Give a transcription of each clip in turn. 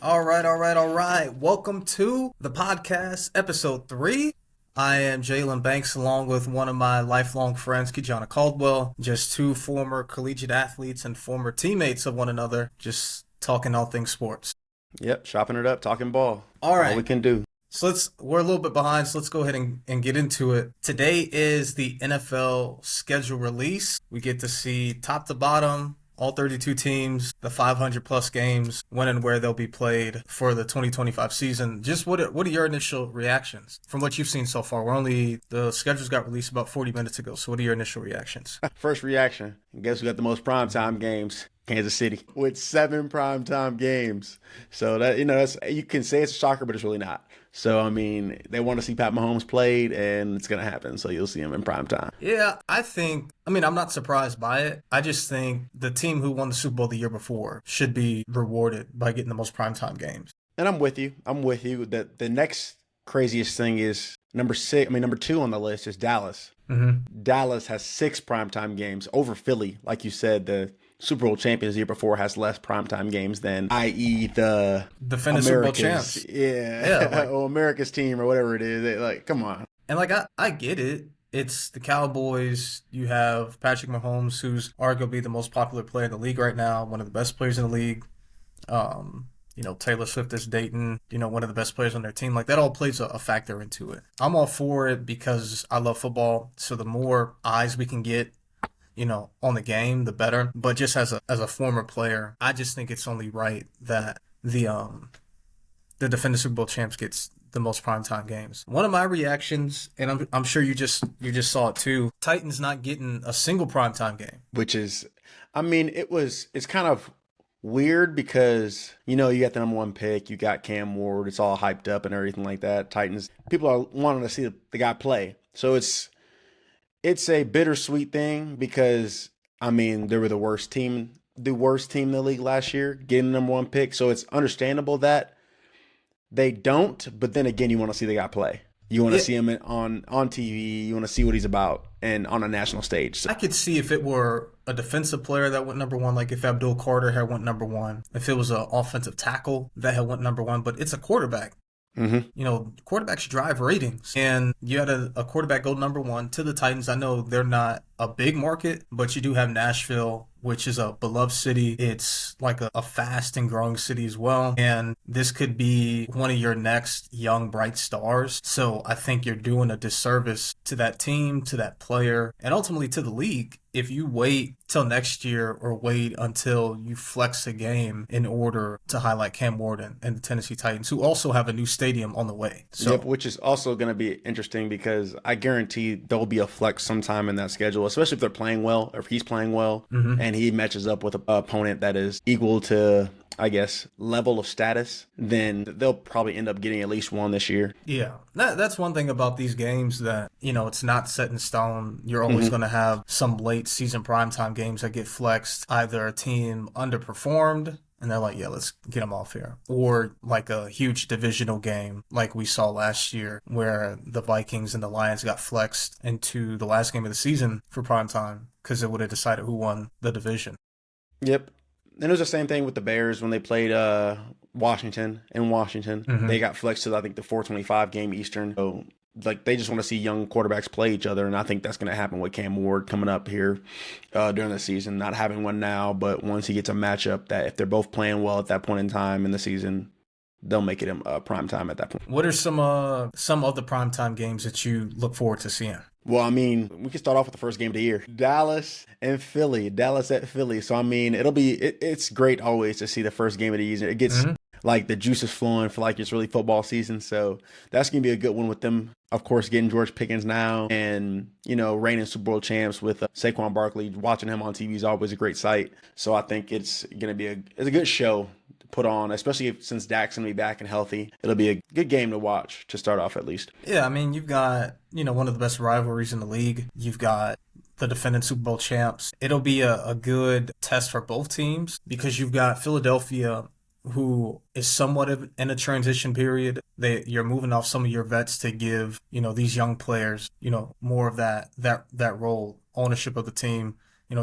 All right. Welcome to the podcast, episode 3. I am Jaylon Banks, along with one of my lifelong friends, Kijana Caldwell, just two former collegiate athletes and former teammates of one another, just talking all things sports. Yep, chopping it up, talking ball. All right. All we can do. So we're a little bit behind, so let's go ahead and get into it. Today is the NFL schedule release. We get to see top to bottom, all 32 teams, the 500 plus games, when and where they'll be played for the 2025 season. Just what are your initial reactions from what you've seen so far? The schedules got released about 40 minutes ago. So what are your initial reactions? First reaction, guess who got the most primetime games? Kansas City with 7 primetime games. So that's you can say it's a shocker, but it's really not. So I mean, they want to see Pat Mahomes played, and it's gonna happen. So you'll see him in primetime. Yeah, I'm not surprised by it. I just think the team who won the Super Bowl the year before should be rewarded by getting the most primetime games. And I'm with you. That the next craziest thing is number 2 on the list is Dallas. Mm-hmm. Dallas has 6 primetime games over Philly. Like you said, the Super Bowl champions the year before has less primetime games than, i.e., the defending Super Bowl champs. Yeah, America's team or whatever it is. Come on. And I get it. It's the Cowboys. You have Patrick Mahomes, who's arguably the most popular player in the league right now, one of the best players in the league. Taylor Swift is dating, one of the best players on their team. That all plays a factor into it. I'm all for it because I love football. So the more eyes we can get, on the game, the better. But just as a former player, I just think it's only right that the defending Super Bowl champs gets the most primetime games. One of my reactions, and I'm sure you just saw it too, Titans not getting a single primetime game. Which is, it's kind of weird because, you got the number 1 pick, you got Cam Ward, it's all hyped up and everything like that. Titans, people are wanting to see the guy play. So it's a bittersweet thing because, they were the worst team in the league last year, getting the number 1 pick. So it's understandable that they don't, but then again, you want to see the guy play. You want to see him on TV. You want to see what he's about and on a national stage. So I could see if it were a defensive player that went number 1, like if Abdul Carter had went number 1, if it was an offensive tackle that had went number 1, but it's a quarterback. Mm-hmm. Quarterbacks drive ratings, and you had a quarterback go number 1 to the Titans. I know they're not a big market, but you do have Nashville, which is a beloved city. It's like a fast and growing city as well. And this could be one of your next young, bright stars. So I think you're doing a disservice to that team, to that player, and ultimately to the league if you wait till next year or wait until you flex a game in order to highlight Cam Ward and the Tennessee Titans, who also have a new stadium on the way. So, yep, which is also going to be interesting because I guarantee there'll be a flex sometime in that schedule, especially if they're playing well or if he's playing well and he matches up with an opponent that is equal to, I guess, level of status, then they'll probably end up getting at least one this year. Yeah, that's one thing about these games that, it's not set in stone. You're always going to have some late season primetime games that get flexed. Either a team underperformed and they're like, yeah, let's get them off here. Or like a huge divisional game like we saw last year where the Vikings and the Lions got flexed into the last game of the season for primetime because it would have decided who won the division. Yep. And it was the same thing with the Bears when they played Washington. They got flexed to, I think, the 4:25 game Eastern. So, they just want to see young quarterbacks play each other, and I think that's going to happen with Cam Ward coming up here during the season. Not having one now, but once he gets a matchup that if they're both playing well at that point in time in the season, they'll make it prime time at that point. What are some of the primetime games that you look forward to seeing? Well, we can start off with the first game of the year. Dallas at Philly. So, it's great always to see the first game of the year. It gets the juices flowing for it's really football season. So that's going to be a good one with them. Of course, getting George Pickens now and, reigning Super Bowl champs with Saquon Barkley. Watching him on TV is always a great sight. So I think it's going to be a good show to put on, especially since Dak's going to be back and healthy. It'll be a good game to watch to start off at least. Yeah, you've got, one of the best rivalries in the league. You've got the defending Super Bowl champs. It'll be a good test for both teams because you've got Philadelphia, who is somewhat in a transition period. You're moving off some of your vets to give, these young players, more of that role, ownership of the team,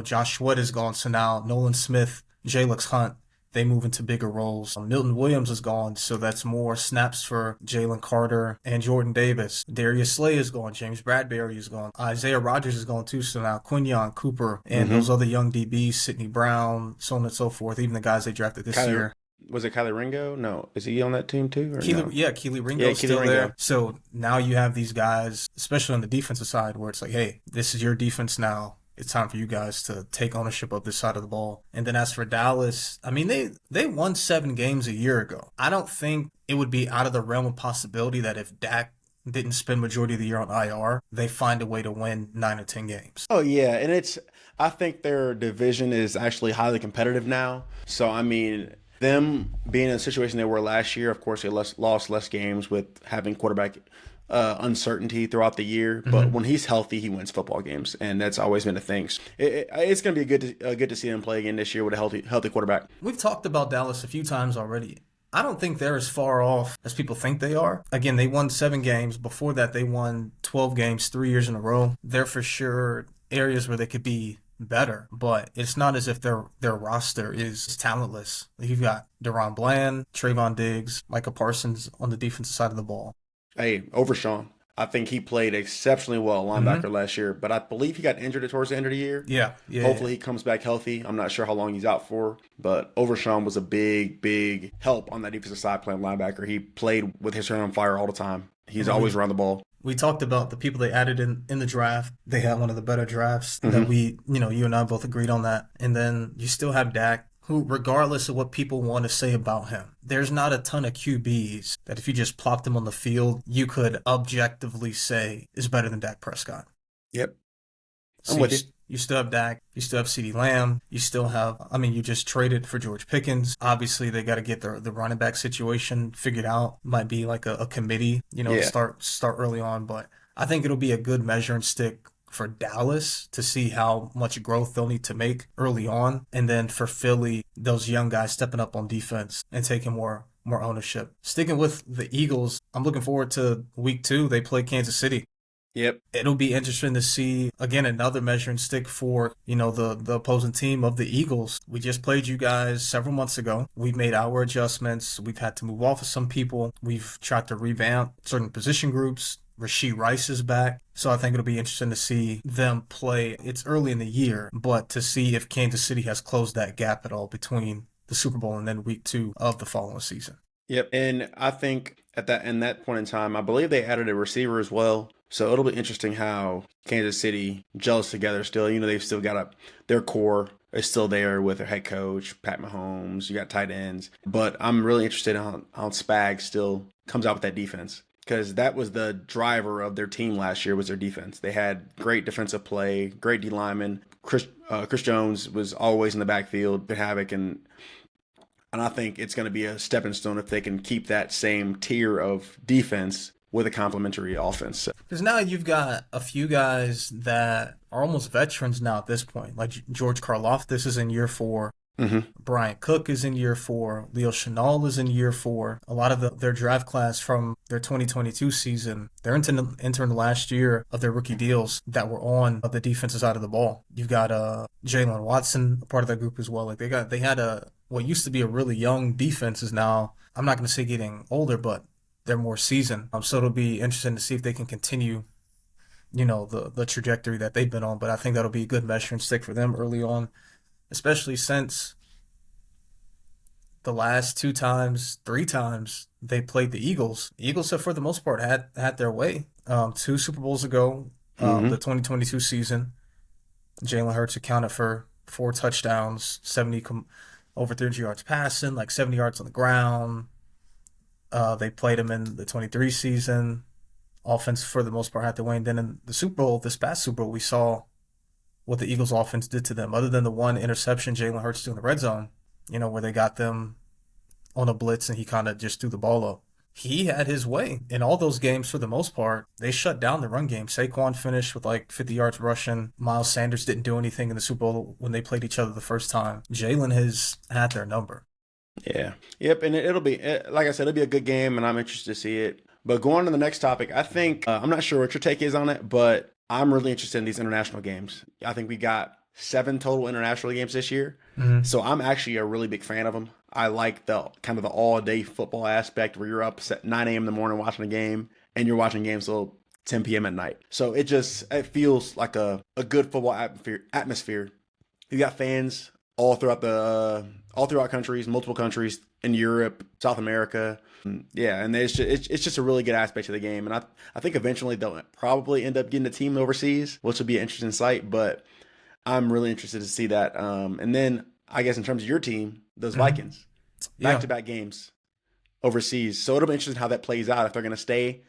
Josh Sweat is gone, so now Nolan Smith, Jalix Hunt, they move into bigger roles. Milton Williams is gone, so that's more snaps for Jalen Carter and Jordan Davis. Darius Slay is gone. James Bradbury is gone. Isaiah Rogers is gone too, so now Quinyon Cooper and Mm-hmm. those other young DBs, Sidney Brown, so on and so forth, even the guys they drafted this Kyler, year. was it Kyler Ringo? No. Is he on that team too or Keely, no? yeah, Keely Yeah, Ringo's Keely still Ringo. there. So now you have these guys, especially on the defensive side, where it's like, hey, this is your defense now. It's time for you guys to take ownership of this side of the ball. And then as for Dallas, I mean, they won 7 games a year ago. I don't think it would be out of the realm of possibility that if Dak didn't spend majority of the year on IR, they find a way to win 9 or 10 games. Oh yeah, and I think their division is actually highly competitive now. So I mean, them being in a situation they were last year, of course they lost less games with having quarterback uncertainty throughout the year. But when he's healthy, he wins football games, and that's always been a thing. It's going to be good to see them play again this year with a healthy quarterback. We've talked about Dallas a few times already. I don't think they're as far off as people think they are. Again, they won 7 games. Before that, they won 12 games 3 years in a row. They're for sure areas where they could be better, but it's not as if their roster is talentless. You've got Deron Bland, Trayvon Diggs, Micah Parsons on the defensive side of the ball. Hey, Overshawn. I think he played exceptionally well linebacker last year, but I believe he got injured towards the end of the year. Yeah. Hopefully he comes back healthy. I'm not sure how long he's out for, but Overshawn was a big help on that defensive side playing linebacker. He played with his hair on fire all the time. He's always around the ball. We talked about the people they added in the draft. They had one of the better drafts that you and I both agreed on that. And then you still have Dak, who, regardless of what people want to say about him, there's not a ton of QBs that if you just plopped them on the field, you could objectively say is better than Dak Prescott. Yep. So I'm with you. You still have Dak. You still have CeeDee Lamb. You still have, you just traded for George Pickens. Obviously, they got to get the running back situation figured out. Might be like a committee, to start early on. But I think it'll be a good measuring stick for Dallas to see how much growth they'll need to make early on. And then for Philly, those young guys stepping up on defense and taking more ownership. Sticking with the Eagles, I'm looking forward to week 2. They play Kansas City. Yep. It'll be interesting to see, again, another measuring stick for, the opposing team of the Eagles. We just played you guys several months ago. We've made our adjustments. We've had to move off of some people. We've tried to revamp certain position groups. Rashee Rice is back. So I think it'll be interesting to see them play. It's early in the year, but to see if Kansas City has closed that gap at all between the Super Bowl and then week 2 of the following season. Yep. And I think at that point in time, I believe they added a receiver as well. So it'll be interesting how Kansas City gels together still. They've still got their core is still there with their head coach, Pat Mahomes. You got tight ends. But I'm really interested in how Spags still comes out with that defense, because that was the driver of their team last year was their defense. They had great defensive play, great D linemen. Chris Jones was always in the backfield, did havoc, and I think it's going to be a stepping stone if they can keep that same tier of defense with a complementary offense. Because now you've got a few guys that are almost veterans now at this point. Like George Karlaftis is in year 4. Brian Cook is in year 4. Leo Chenal is in year 4. A lot of their draft class from their 2022 season, they're entering the last year of their rookie deals that were on the defensive side of the ball. You've got Jaylon Watson, a part of that group as well. Like they had what used to be a really young defense is now, I'm not going to say getting older, but they're more seasoned. So it'll be interesting to see if they can continue, the trajectory that they've been on. But I think that'll be a good measuring stick for them early on, especially since the last 3 times they played the Eagles. The Eagles have, for the most part, had their way. 2 Super Bowls ago, the 2022 season, Jalen Hurts accounted for 4 touchdowns, over 300 yards passing, like 70 yards on the ground. They played him in the 23 season. Offense, for the most part, had their way. And then in the Super Bowl, this past Super Bowl, we saw what the Eagles offense did to them, other than the one interception Jalen Hurts threw in the red zone, where they got them on a blitz and he kind of just threw the ball up. He had his way. In all those games, for the most part, they shut down the run game. Saquon finished with like 50 yards rushing. Miles Sanders didn't do anything in the Super Bowl when they played each other the first time. Jalen has had their number. Yeah. Yep. And it'll be, like I said, it'll be a good game, and I'm interested to see it. But going to the next topic, I think, I'm not sure what your take is on it, but I'm really interested in these international games. I think we got 7 total international games this year. Hmm. So I'm actually a really big fan of them. I like the kind of the all day football aspect where you're up at 9 a.m. in the morning watching a game and you're watching games till 10 p.m. at night. So it feels like a good football atmosphere. You got fans all throughout countries, multiple countries in Europe, South America. Yeah, and it's just a really good aspect of the game. And I think eventually they'll probably end up getting a team overseas, which will be an interesting sight. But I'm really interested to see that. And then I guess in terms of your team, those Hmm. Vikings, back Yeah. to back games overseas. So it'll be interesting how that plays out if they're going to stay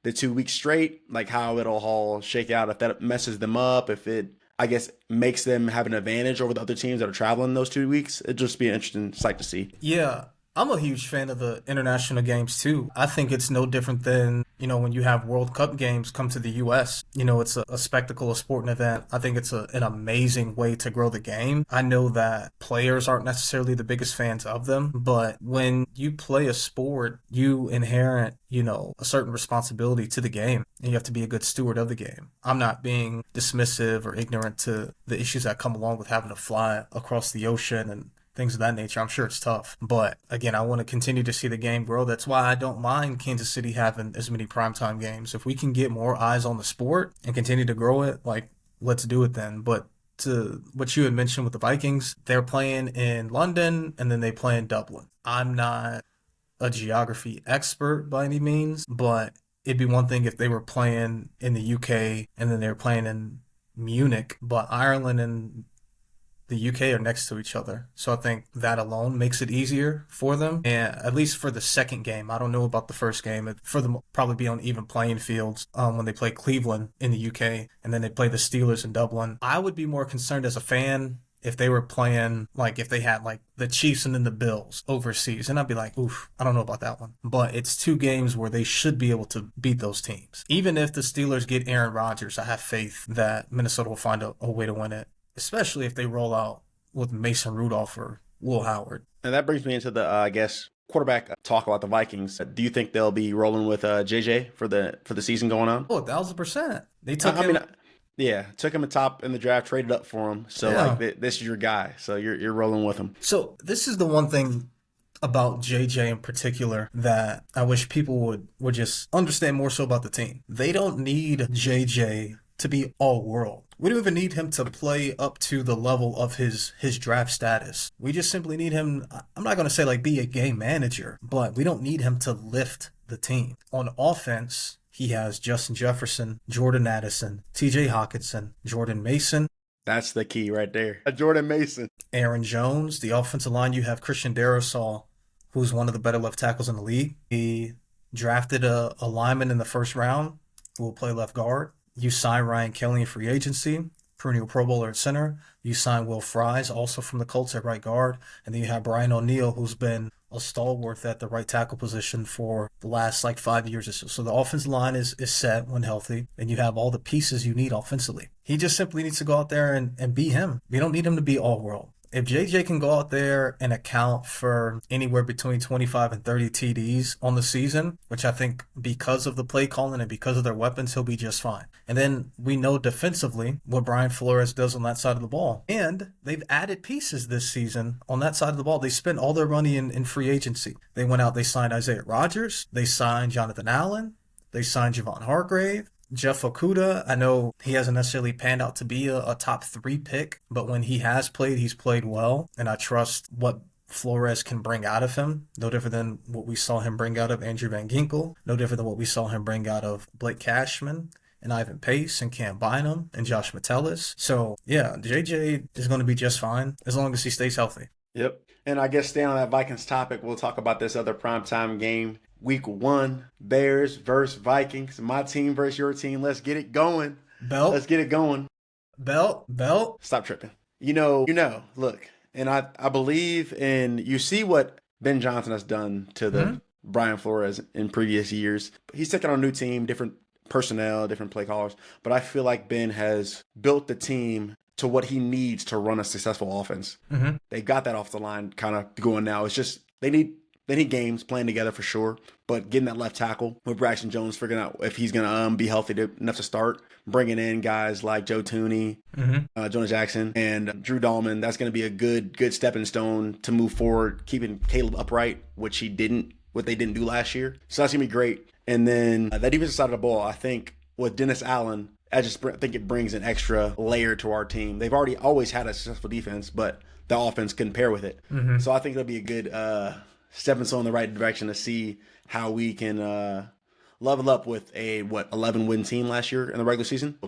the 2 weeks straight, like how it'll all shake out. If that messes them up, if it, I guess, makes them have an advantage over the other teams that are traveling those 2 weeks, it'd just be an interesting sight to see. Yeah, I'm a huge fan of the international games too. I think it's no different than, when you have World Cup games come to the US. It's a spectacle, a sporting event. I think it's an amazing way to grow the game. I know that players aren't necessarily the biggest fans of them, but when you play a sport, you inherit, a certain responsibility to the game, and you have to be a good steward of the game. I'm not being dismissive or ignorant to the issues that come along with having to fly across the ocean and things of that nature. I'm sure it's tough. But again, I want to continue to see the game grow. That's why I don't mind Kansas City having as many primetime games. If we can get more eyes on the sport and continue to grow it, like, let's do it then. But to what you had mentioned with the Vikings, they're playing in London and then they play in Dublin. I'm not a geography expert by any means, but it'd be one thing if they were playing in the UK and then they were playing in Munich, but Ireland and the UK are next to each other. So I think that alone makes it easier for them. And at least for the second game, I don't know about the first game. For them, probably be on even playing fields when they play Cleveland in the UK and then they play the Steelers in Dublin. I would be more concerned as a fan if they were playing, like, if they had like the Chiefs and then the Bills overseas, and I'd be like, oof, I don't know about that one. But it's two games where they should be able to beat those teams. Even if the Steelers get Aaron Rodgers, I have faith that Minnesota will find a way to win it, especially if they roll out with Mason Rudolph or Will Howard. And that brings me into the, I guess, quarterback talk about the Vikings. Do you think they'll be rolling with JJ for the season going on? Oh, 1,000%. They took I mean, him. yeah, took him a top in the draft, traded up for him. So Yeah. like this is your guy. So you're rolling with him. So this is the one thing about JJ in particular that I wish people would just understand more so about the team. They don't need JJ to be all world. We don't even need him to play up to the level of his draft status. We just simply need him. I'm not going to say like be a game manager, but we don't need him to lift the team. On offense, he has Justin Jefferson, Jordan Addison, TJ Hawkinson, Jordan Mason, That's the key right there. Jordan Mason. Aaron Jones. The offensive line, you have Christian Darrisaw, who's one of the better left tackles in the league. He drafted a lineman in the first round who will play left guard. You sign Ryan Kelly in free agency, perennial Pro Bowler at center. You sign Will Fries, also from the Colts at right guard. And then you have Brian O'Neill, who's been a stalwart at the right tackle position for the last like 5 years or so. So the offensive line is set when healthy, and you have all the pieces you need offensively. He just simply needs to go out there and be him. We don't need him to be all world. If JJ can go out there and account for anywhere between 25 and 30 TDs on the season, which I think because of the play calling and because of their weapons, he'll be just fine. And then we know defensively what Brian Flores does on that side of the ball. And they've added pieces this season on that side of the ball. They spent all their money in free agency. They went out, they signed Isaiah Rodgers, they signed Jonathan Allen, they signed Javon Hargrave. Jeff Okuda, I know he hasn't necessarily panned out to be a top 3 pick, but when he has played, he's played well, and I trust what Flores can bring out of him. No different than what we saw him bring out of Andrew Van Ginkel, no different than what we saw him bring out of Blake Cashman and Ivan Pace and Cam Bynum and Josh Metellus. So, yeah, JJ is going to be just fine as long as he stays healthy. Yep. And I guess staying on that Vikings topic, we'll talk about this other primetime game. Week 1, Bears versus Vikings. My team versus your team. Let's get it going. Belt. Let's get it going. Belt. Stop tripping. Look, and I believe in, you see what Ben Johnson has done to the Brian Flores in previous years. He's taken on a new team, different personnel, different play callers. But I feel like Ben has built the team to what he needs to run a successful offense. Mm-hmm. They got that off the line kind of going now. It's just they need They need games playing together for sure. But getting that left tackle with Braxton Jones, figuring out if he's going to be healthy enough to start, bringing in guys like Joe Tooney, Jonah Jackson, and Drew Dahlman, that's going to be a good stepping stone to move forward, keeping Caleb upright, what they didn't do last year. So that's going to be great. And then that defensive side of the ball, I think with Dennis Allen, I think it brings an extra layer to our team. They've always had a successful defense, but the offense couldn't pair with it. So I think it'll be a good stepping stone in the right direction to see how we can level up with a 11-win team last year in the regular season.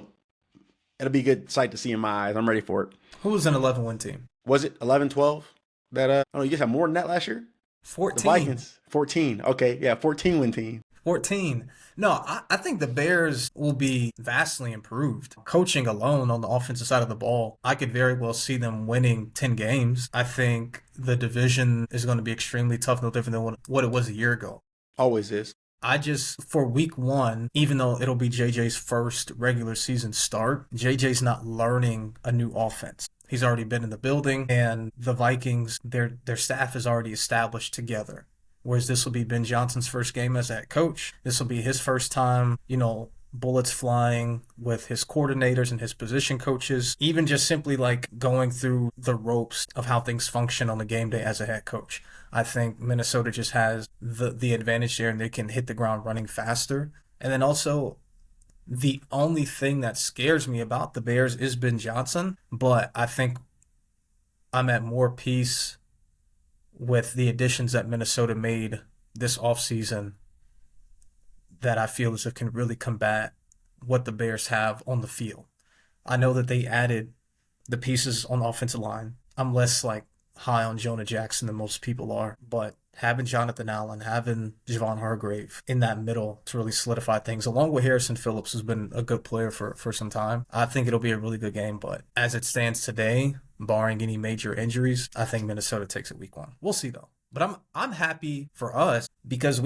It'll be a good sight to see in my eyes. I'm ready for it. Who was an 11-win team? Was it 11-12? You guys had more than that last year? 14. The Vikings. 14. Okay, yeah, 14-win team. 14. No, I think the Bears will be vastly improved. Coaching alone on the offensive side of the ball, I could very well see them winning 10 games. I think the division is going to be extremely tough, no different than what it was a year ago. Always is. For week 1, even though it'll be JJ's first regular season start, JJ's not learning a new offense. He's already been in the building, and the Vikings, their staff is already established together. Whereas this will be Ben Johnson's first game as a head coach. This will be his first time, bullets flying with his coordinators and his position coaches, even just simply like going through the ropes of how things function on the game day as a head coach. I think Minnesota just has the advantage there, and they can hit the ground running faster. And then also, the only thing that scares me about the Bears is Ben Johnson, but I think I'm at more peace with the additions that Minnesota made this offseason that I feel as if can really combat what the Bears have on the field. I know that they added the pieces on the offensive line. I'm less high on Jonah Jackson than most people are, but having Jonathan Allen, having Javon Hargrave in that middle to really solidify things, along with Harrison Phillips, who's been a good player for some time, I think it'll be a really good game. But as it stands today, barring any major injuries, I think Minnesota takes it week 1. We'll see though. But I'm happy for us because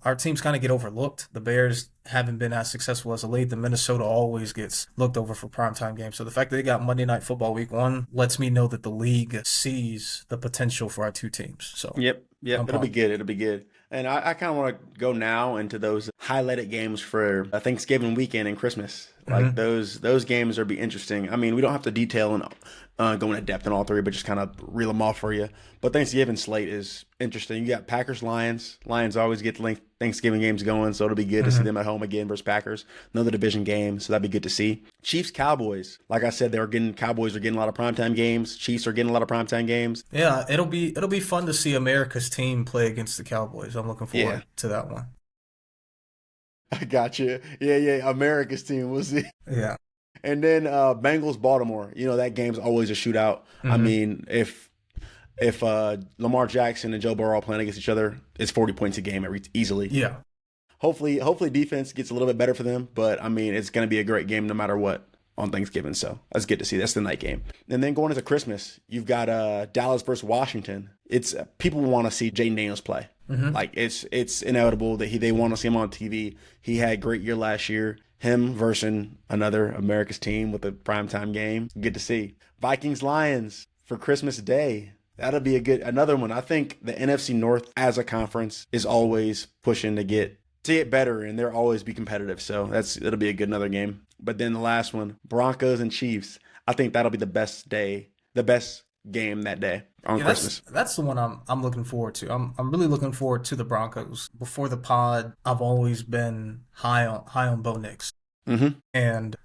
our teams kind of get overlooked. The Bears haven't been as successful as of late. The Minnesota always gets looked over for primetime games. So the fact that they got Monday Night Football week 1 lets me know that the league sees the potential for our two teams. So Yep. It'll be good. And I kind of want to go now into those highlighted games for Thanksgiving weekend and Christmas. Those games will be interesting. I mean, we don't have to detail and go into depth in all three, but just kind of reel them off for you. But Thanksgiving slate is interesting. You got Packers, Lions. Lions always get the Thanksgiving games going, so it'll be good to see them at home again versus Packers. Another division game, so that'd be good to see. Chiefs, Cowboys. Like I said, Cowboys are getting a lot of primetime games. Chiefs are getting a lot of primetime games. Yeah, it'll be fun to see America's team play against the Cowboys. I'm looking forward to that one. I got you. Yeah. America's team. We'll see. Yeah. And then Bengals, Baltimore. That game's always a shootout. I mean, if Lamar Jackson and Joe Burrow are playing against each other, it's 40 points a game easily. Yeah. Hopefully defense gets a little bit better for them, but I mean, it's going to be a great game no matter what on Thanksgiving. So that's good to see. That's the night game. And then going into Christmas, you've got Dallas versus Washington. It's people want to see Jaden Daniels play. It's inevitable that they want to see him on TV. He had a great year last year. Him versus another America's team with a primetime game. Good to see. Vikings, Lions for Christmas Day. That'll be another one. I think the NFC North as a conference is always pushing to get better, and they'll always be competitive. So it'll be another game. But then the last one, Broncos and Chiefs. I think that'll be the best game that day on Christmas. That's the one I'm looking forward to. I'm really looking forward to the Broncos. Before the pod, I've always been high on Bo Nix. And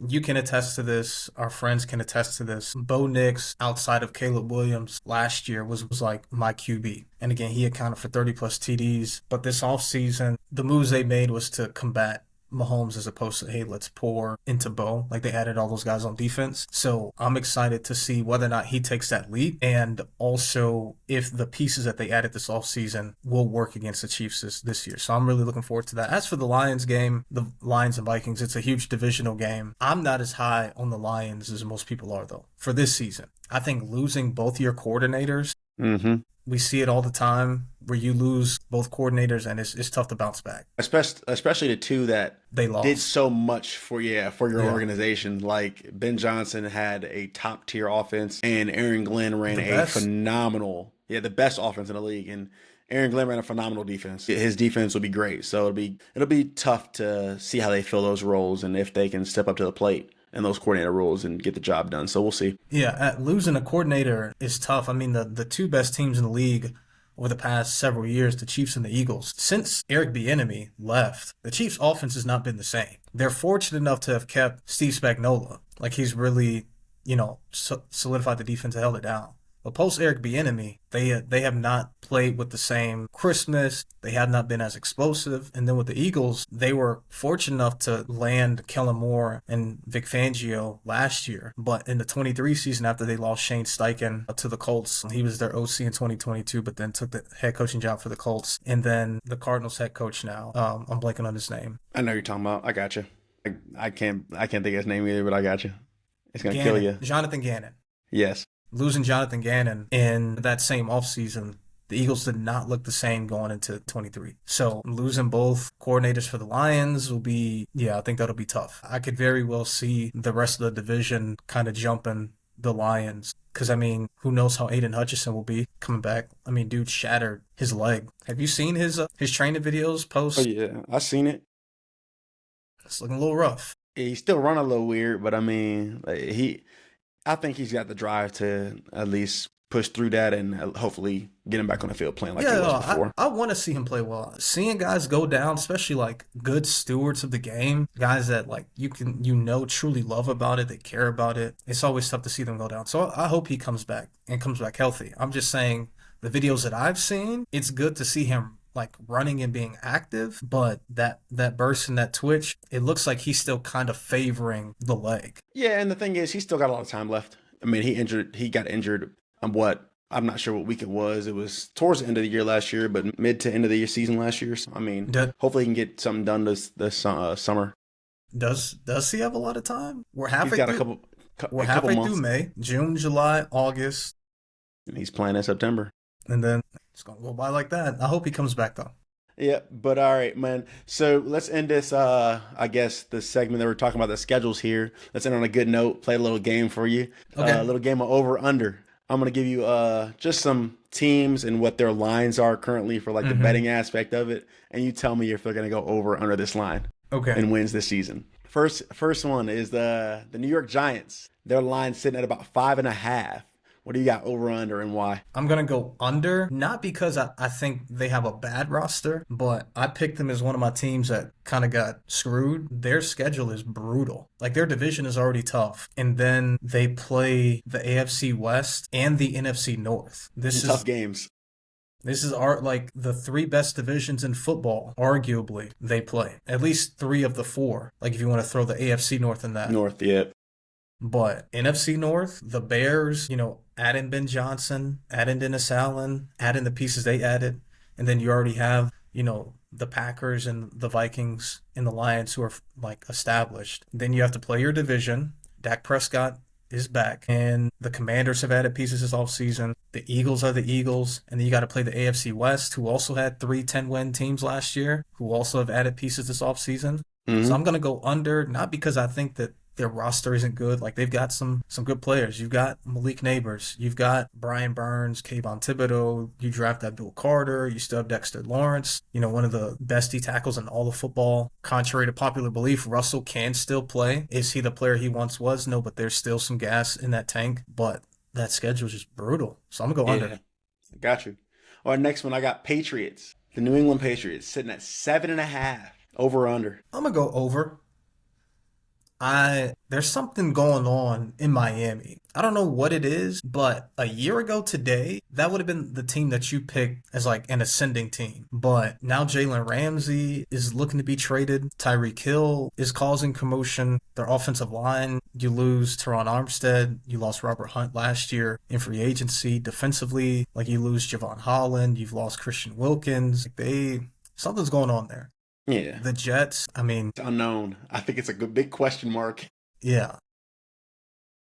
you can attest to this. Our friends can attest to this. Bo Nix, outside of Caleb Williams last year, was like my QB. And again, he accounted for 30 plus TDs. But this offseason, the moves they made was to combat Mahomes as opposed to, hey, let's pour into Bo. They added all those guys on defense. So I'm excited to see whether or not he takes that leap, and also if the pieces that they added this offseason will work against the Chiefs this year. So I'm really looking forward to that. As for the Lions game, the Lions and Vikings, it's a huge divisional game. I'm not as high on the Lions as most people are, though, for this season. I think losing both your coordinators, we see it all the time where you lose both coordinators and it's tough to bounce back. Especially the two that they lost. Did so much for your organization. Like Ben Johnson had a top tier offense and Aaron Glenn ran a phenomenal, the best offense in the league. And Aaron Glenn ran a phenomenal defense. His defense will be great. So it'll be tough to see how they fill those roles and if they can step up to the plate in those coordinator roles and get the job done. So we'll see. Yeah, losing a coordinator is tough. I mean, the two best teams in the league over the past several years, the Chiefs and the Eagles, since Eric Bieniemy left, the Chiefs' offense has not been the same. They're fortunate enough to have kept Steve Spagnuolo. Like, he's really, solidified the defense and held it down. But post Eric Bieniemy, they have not played with the same crispness. They have not been as explosive. And then with the Eagles, they were fortunate enough to land Kellen Moore and Vic Fangio last year. But in the 23 season, after they lost Shane Steichen to the Colts, he was their OC in 2022, but then took the head coaching job for the Colts. And then the Cardinals head coach now, I'm blanking on his name. I know you're talking about. I got you. I can't think of his name either, but I got you. It's gonna kill you. Jonathan Gannon. Yes. Losing Jonathan Gannon in that same offseason, the Eagles did not look the same going into 23. So losing both coordinators for the Lions will be, I think that'll be tough. I could very well see the rest of the division kind of jumping the Lions. Because, I mean, who knows how Aiden Hutchinson will be coming back. I mean, dude shattered his leg. Have you seen his training videos post? Oh, yeah. I seen it. It's looking a little rough. He still run a little weird, but I mean, I think he's got the drive to at least push through that and hopefully get him back on the field playing like he was before. I want to see him play well. Seeing guys go down, especially like good stewards of the game, guys that like you truly love about it, they care about it. It's always tough to see them go down. So I hope he comes back and comes back healthy. I'm just saying the videos that I've seen, it's good to see him like running and being active, but that burst and that twitch, it looks like he's still kind of favoring the leg. Yeah, and the thing is, he's still got a lot of time left. I mean, he got injured on I'm not sure what week it was. It was towards the end of the year last year, but mid to end of the year season last year. So, I mean, hopefully he can get something done this summer. Does he have a lot of time? We're halfway through May, June, July, August. And he's playing in September. And then it's going to go by like that. I hope he comes back, though. Yeah, but all right, man. So let's end this, I guess, the segment that we're talking about, the schedules here. Let's end on a good note, play a little game for you. Okay. A little game of over-under. I'm going to give you just some teams and what their lines are currently for like the betting aspect of it. And you tell me if they're going to go over or under this line. Okay. And wins this season. First one is the New York Giants. Their line sitting at about 5.5. What do you got over under and why? I'm going to go under, not because I think they have a bad roster, but I picked them as one of my teams that kind of got screwed. Their schedule is brutal. Like, their division is already tough. And then they play the AFC West and the NFC North. This is tough games. This is like the three best divisions in football, arguably, they play. At least 3 of the 4. Like, if you want to throw the AFC North in that. North, yeah. But NFC North, the Bears, add in Ben Johnson, add in Dennis Allen, add in the pieces they added. And then you already have, the Packers and the Vikings and the Lions who are like established. Then you have to play your division. Dak Prescott is back. And the Commanders have added pieces this offseason. The Eagles are the Eagles. And then you got to play the AFC West, who also had 3 10-win teams last year, who also have added pieces this offseason. Mm-hmm. So I'm going to go under, not because I think that their roster isn't good. Like, they've got some good players. You've got Malik Neighbors. You've got Brian Burns, Kayvon Thibodeau. You draft Abdul Carter. You still have Dexter Lawrence, one of the best D tackles in all of football. Contrary to popular belief, Russell can still play. Is he the player he once was? No, but there's still some gas in that tank. But that schedule is just brutal. So I'm going to go under. Got you. All right, next one, I got Patriots. The New England Patriots sitting at 7.5. Over or under? I'm going to go over. There's something going on in Miami. I don't know what it is, but a year ago today, that would have been the team that you picked as like an ascending team. But now Jalen Ramsey is looking to be traded. Tyreek Hill is causing commotion. Their offensive line, you lose Teron Armstead. You lost Robert Hunt last year in free agency. Defensively, like, you lose Javon Holland. You've lost Christian Wilkins. Something's going on there. Yeah. The Jets, I mean, it's unknown. I think it's a big question mark. Yeah.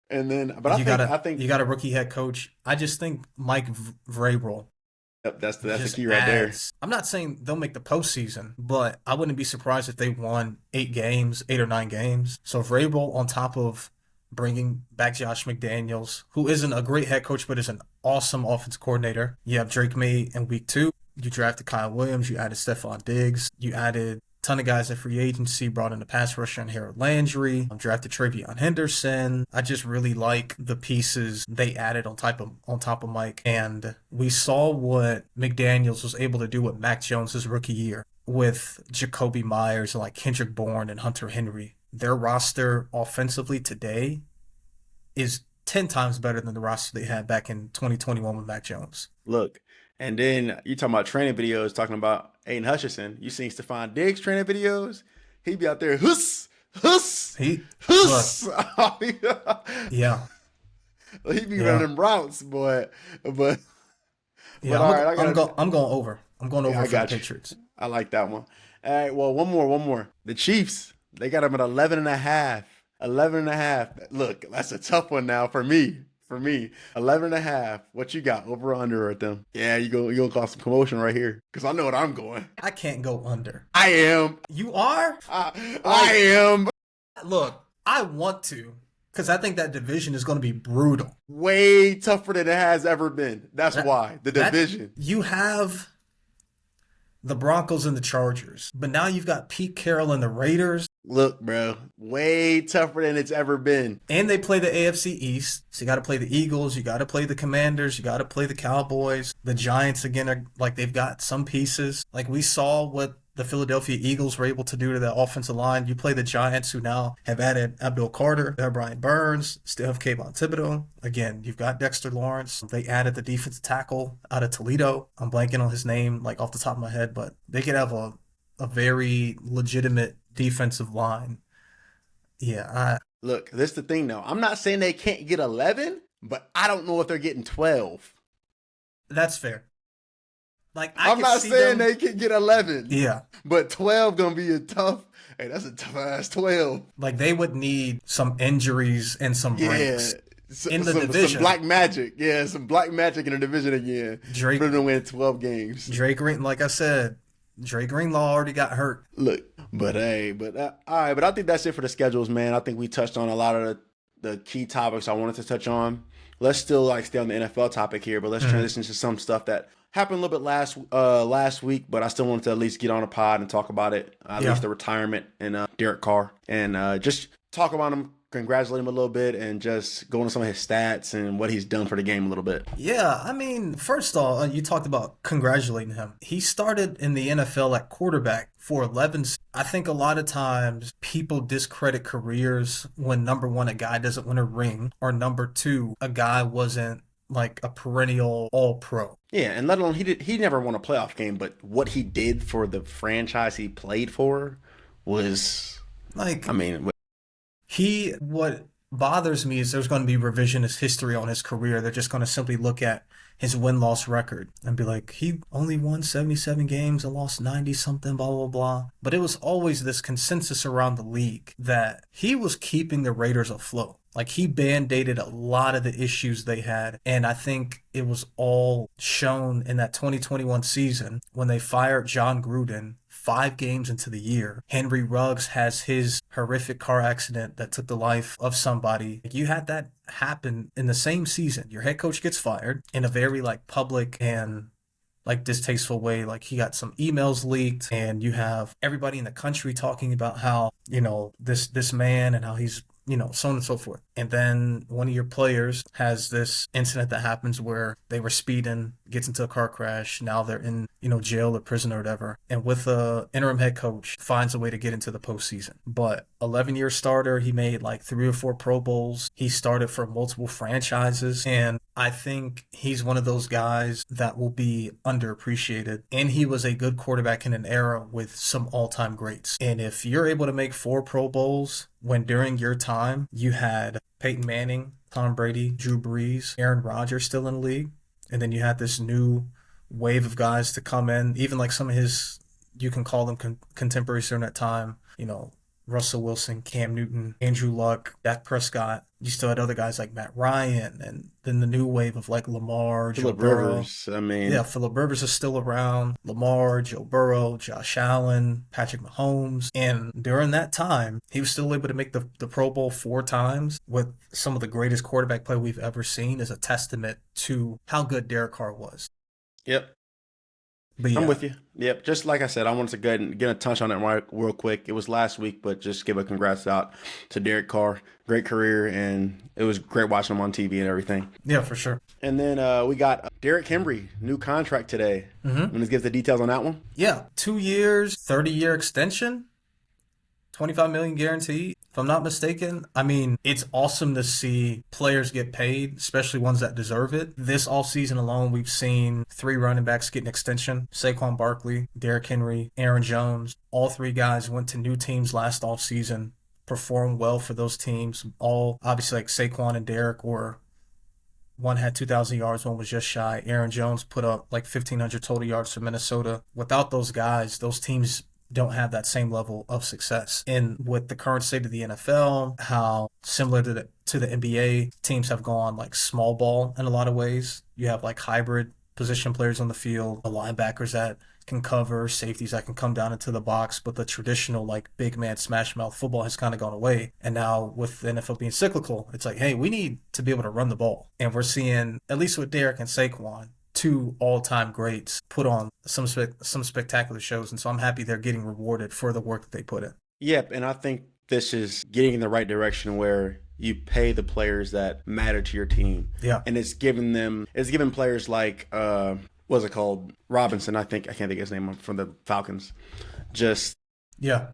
And then, but I think you got a rookie head coach. I just think Mike Vrabel. Yep, that's the key right there. I'm not saying they'll make the postseason, but I wouldn't be surprised if they won 8 or 9 games. So Vrabel, on top of bringing back Josh McDaniels, who isn't a great head coach, but is an awesome offense coordinator. You have Drake May in week 2. You drafted Kyle Williams, you added Stephon Diggs, you added a ton of guys at free agency, brought in a pass rusher and Harold Landry, drafted Travion Henderson. I just really like the pieces they added on top of Mike. And we saw what McDaniels was able to do with Mac Jones' rookie year with Jacoby Myers and like Kendrick Bourne and Hunter Henry. Their roster offensively today is 10 times better than the roster they had back in 2021 with Mac Jones. Look, and then you talking about training videos, talking about Aiden Hutchinson. You seen Stephon Diggs training videos? He be out there, huss, huss, He look, huss. yeah, He be running yeah, them routes, boy. But yeah. all right, I I'm got. going. I'm going over. I'm going Yeah, over I for the got you. Patriots. I like that one. All right, well, one more. The Chiefs, they got them at 11 and a half. 11 and a half. Look, that's a tough one now for me. For me, 11 and a half. What you got? Over or under at them? Yeah, you gonna cause some commotion right here. Because I know what I'm going. I can't go under. I am. You are I like, am. look. I want to because I think that division is going to be brutal. Way tougher than it has ever been. That's That why. The that division. you have the Broncos and the Chargers, but now you've got Pete Carroll and the Raiders. Look, bro. Way tougher than it's ever been. And they play the AFC East. So you got to play the Eagles. You got to play the Commanders. You got to play the Cowboys. The Giants, again, are like they've got some pieces. Like we saw what the Philadelphia Eagles were able to do to that offensive line. You play the Giants, who now have added Abdul Carter, they have Brian Burns, still have Kayvon Thibodeau. Again, you've got Dexter Lawrence. They added the defensive tackle out of Toledo. I'm blanking on his name, like off the top of my head, but they could have a very legitimate defensive line. Yeah, Look, this is the thing though. I'm not saying they can't get 11, but I don't know if they're getting 12. that's fair. Like I I'm could not see saying them. they can get 11, Yeah, but 12 gonna be a tough. Hey, that's a tough ass 12. like they would need some injuries and some Yeah, breaks in the some division. black magic. Yeah, some black magic in the division again Drake, for them to win 12 games. Drake Green, like I said, Drake Greenlaw already got hurt. Look, but hey, but all right, but I think that's it for the schedules, man. I think we touched on a lot of the key topics I wanted to touch on. Let's still like stay on the NFL topic here, but let's transition to some stuff that happened a little bit last week, but I still wanted to at least get on a pod and talk about it. At Yeah. least the retirement and Derek Carr, and just talk about him, congratulate him a little bit, and just go into some of his stats and what he's done for the game a little bit. Yeah, I mean, first off, you talked about congratulating him. He started in the NFL at quarterback for 11. I think a lot of times people discredit careers when number one, a guy doesn't win a ring, or number two, a guy wasn't like a perennial all pro. Yeah, and let alone he never won a playoff game, but what he did for the franchise he played for was, Like I mean, what bothers me is there's going to be revisionist history on his career. They're just going to simply look at his win-loss record and be like, he only won 77 games and lost 90 something, blah, blah, blah. But it was always this consensus around the league that he was keeping the Raiders afloat. Like he band-aided a lot of the issues they had. And I think it was all shown in that 2021 season when they fired John Gruden 5 games into the year. Henry Ruggs has his horrific car accident that took the life of somebody. You had that happen in the same season. Your head coach gets fired in a very like public and like distasteful way. Like he got some emails leaked, and you have everybody in the country talking about how, this man and how he's, so on and so forth. And then one of your players has this incident that happens where they were speeding, gets into a car crash. Now they're in, jail or prison or whatever. And with a interim head coach, finds a way to get into the postseason. But 11-year starter, he made like 3 or 4 Pro Bowls. He started for multiple franchises. And I think he's one of those guys that will be underappreciated. And he was a good quarterback in an era with some all-time greats. And if you're able to make 4 Pro Bowls when during your time you had Peyton Manning, Tom Brady, Drew Brees, Aaron Rodgers still in the league, and then you had this new wave of guys to come in, even like some of his, you can call them contemporaries during that time, Russell Wilson, Cam Newton, Andrew Luck, Dak Prescott. You still had other guys like Matt Ryan, and then the new wave of like Lamar, Joe Philip Burrow. Rivers. I mean, Yeah, Phillip Rivers is still around. Lamar, Joe Burrow, Josh Allen, Patrick Mahomes. And during that time, he was still able to make the Pro Bowl 4 times with some of the greatest quarterback play we've ever seen, is a testament to how good Derek Carr was. yep. But I'm yeah, with you. Yep. Just like I said, I wanted to go ahead and get a touch on it real quick. It was last week, but just give a congrats out to Derek Carr. Great career, and it was great watching him on TV and everything. yeah, for sure. And then we got Derek Henry, new contract today. Hmm. Want to give the details on that one? Yeah, 2 years, 30-year extension, 25 million guaranteed. If I'm not mistaken, I mean, it's awesome to see players get paid, especially ones that deserve it. This offseason alone, we've seen three running backs get an extension: Saquon Barkley, Derrick Henry, Aaron Jones. All three guys went to new teams last offseason, performed well for those teams. All obviously, like Saquon and Derrick were, one had 2,000 yards, one was just shy. Aaron Jones put up like 1,500 total yards for Minnesota. Without those guys, those teams don't have that same level of success. And with the current state of the NFL, how similar to the NBA, teams have gone like small ball in a lot of ways. You have like hybrid position players on the field, the linebackers that can cover, safeties that can come down into the box, but the traditional like big man smash mouth football has kind of gone away. And now with the NFL being cyclical, it's like, hey, we need to be able to run the ball. And we're seeing, at least with Derek and Saquon, two all-time greats put on some spectacular shows, and so I'm happy they're getting rewarded for the work that they put in. Yep. And I think this is getting in the right direction where you pay the players that matter to your team. Yeah, And it's giving players like, what's it called? Robinson, I can't think of his name from the Falcons. Just, yeah,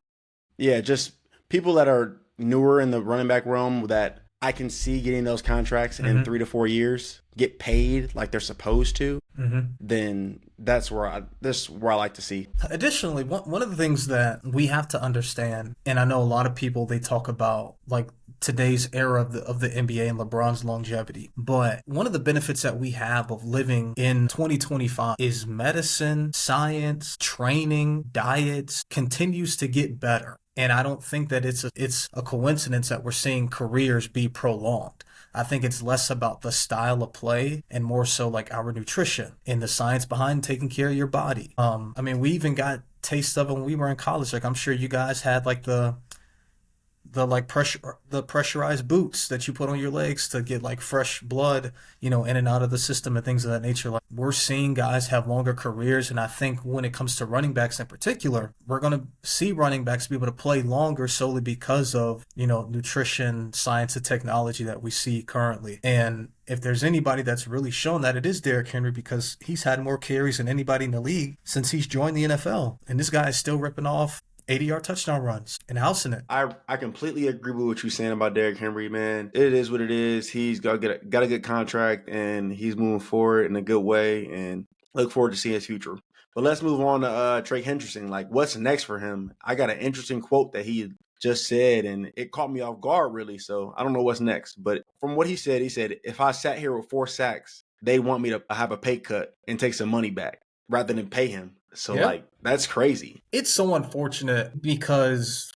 yeah, just people that are newer in the running back realm that I can see getting those contracts in mm-hmm. 3 to 4 years, get paid like they're supposed to, Mm-hmm. then this is where I like to see. Additionally, one of the things that we have to understand, and I know a lot of people, they talk about like today's era of the NBA and LeBron's longevity, but one of the benefits that we have of living in 2025 is medicine, science, training, diets continues to get better. And I don't think that it's a coincidence that we're seeing careers be prolonged. I think it's less about the style of play and more so like our nutrition and the science behind taking care of your body. I mean, we even got taste of it when we were in college. Like I'm sure you guys had like the pressurized boots that you put on your legs to get like fresh blood, in and out of the system and things of that nature. Like we're seeing guys have longer careers, and I think when it comes to running backs in particular, we're gonna see running backs be able to play longer solely because of nutrition, science, and technology that we see currently. And if there's anybody that's really shown that, it is Derrick Henry, because he's had more carries than anybody in the league since he's joined the NFL, and this guy is still ripping off 80-yard touchdown runs and housing it. I completely agree with what you're saying about Derrick Henry, man. It is what it is. He's got a good contract, and he's moving forward in a good way, and look forward to seeing his future. But let's move on to Trey Hendrickson. Like, what's next for him? I got an interesting quote that he just said, and it caught me off guard, really. So I don't know what's next. But from what he said, if I sat here with 4 sacks, they want me to have a pay cut and take some money back rather than pay him. So, Yeah. like, that's crazy. It's so unfortunate because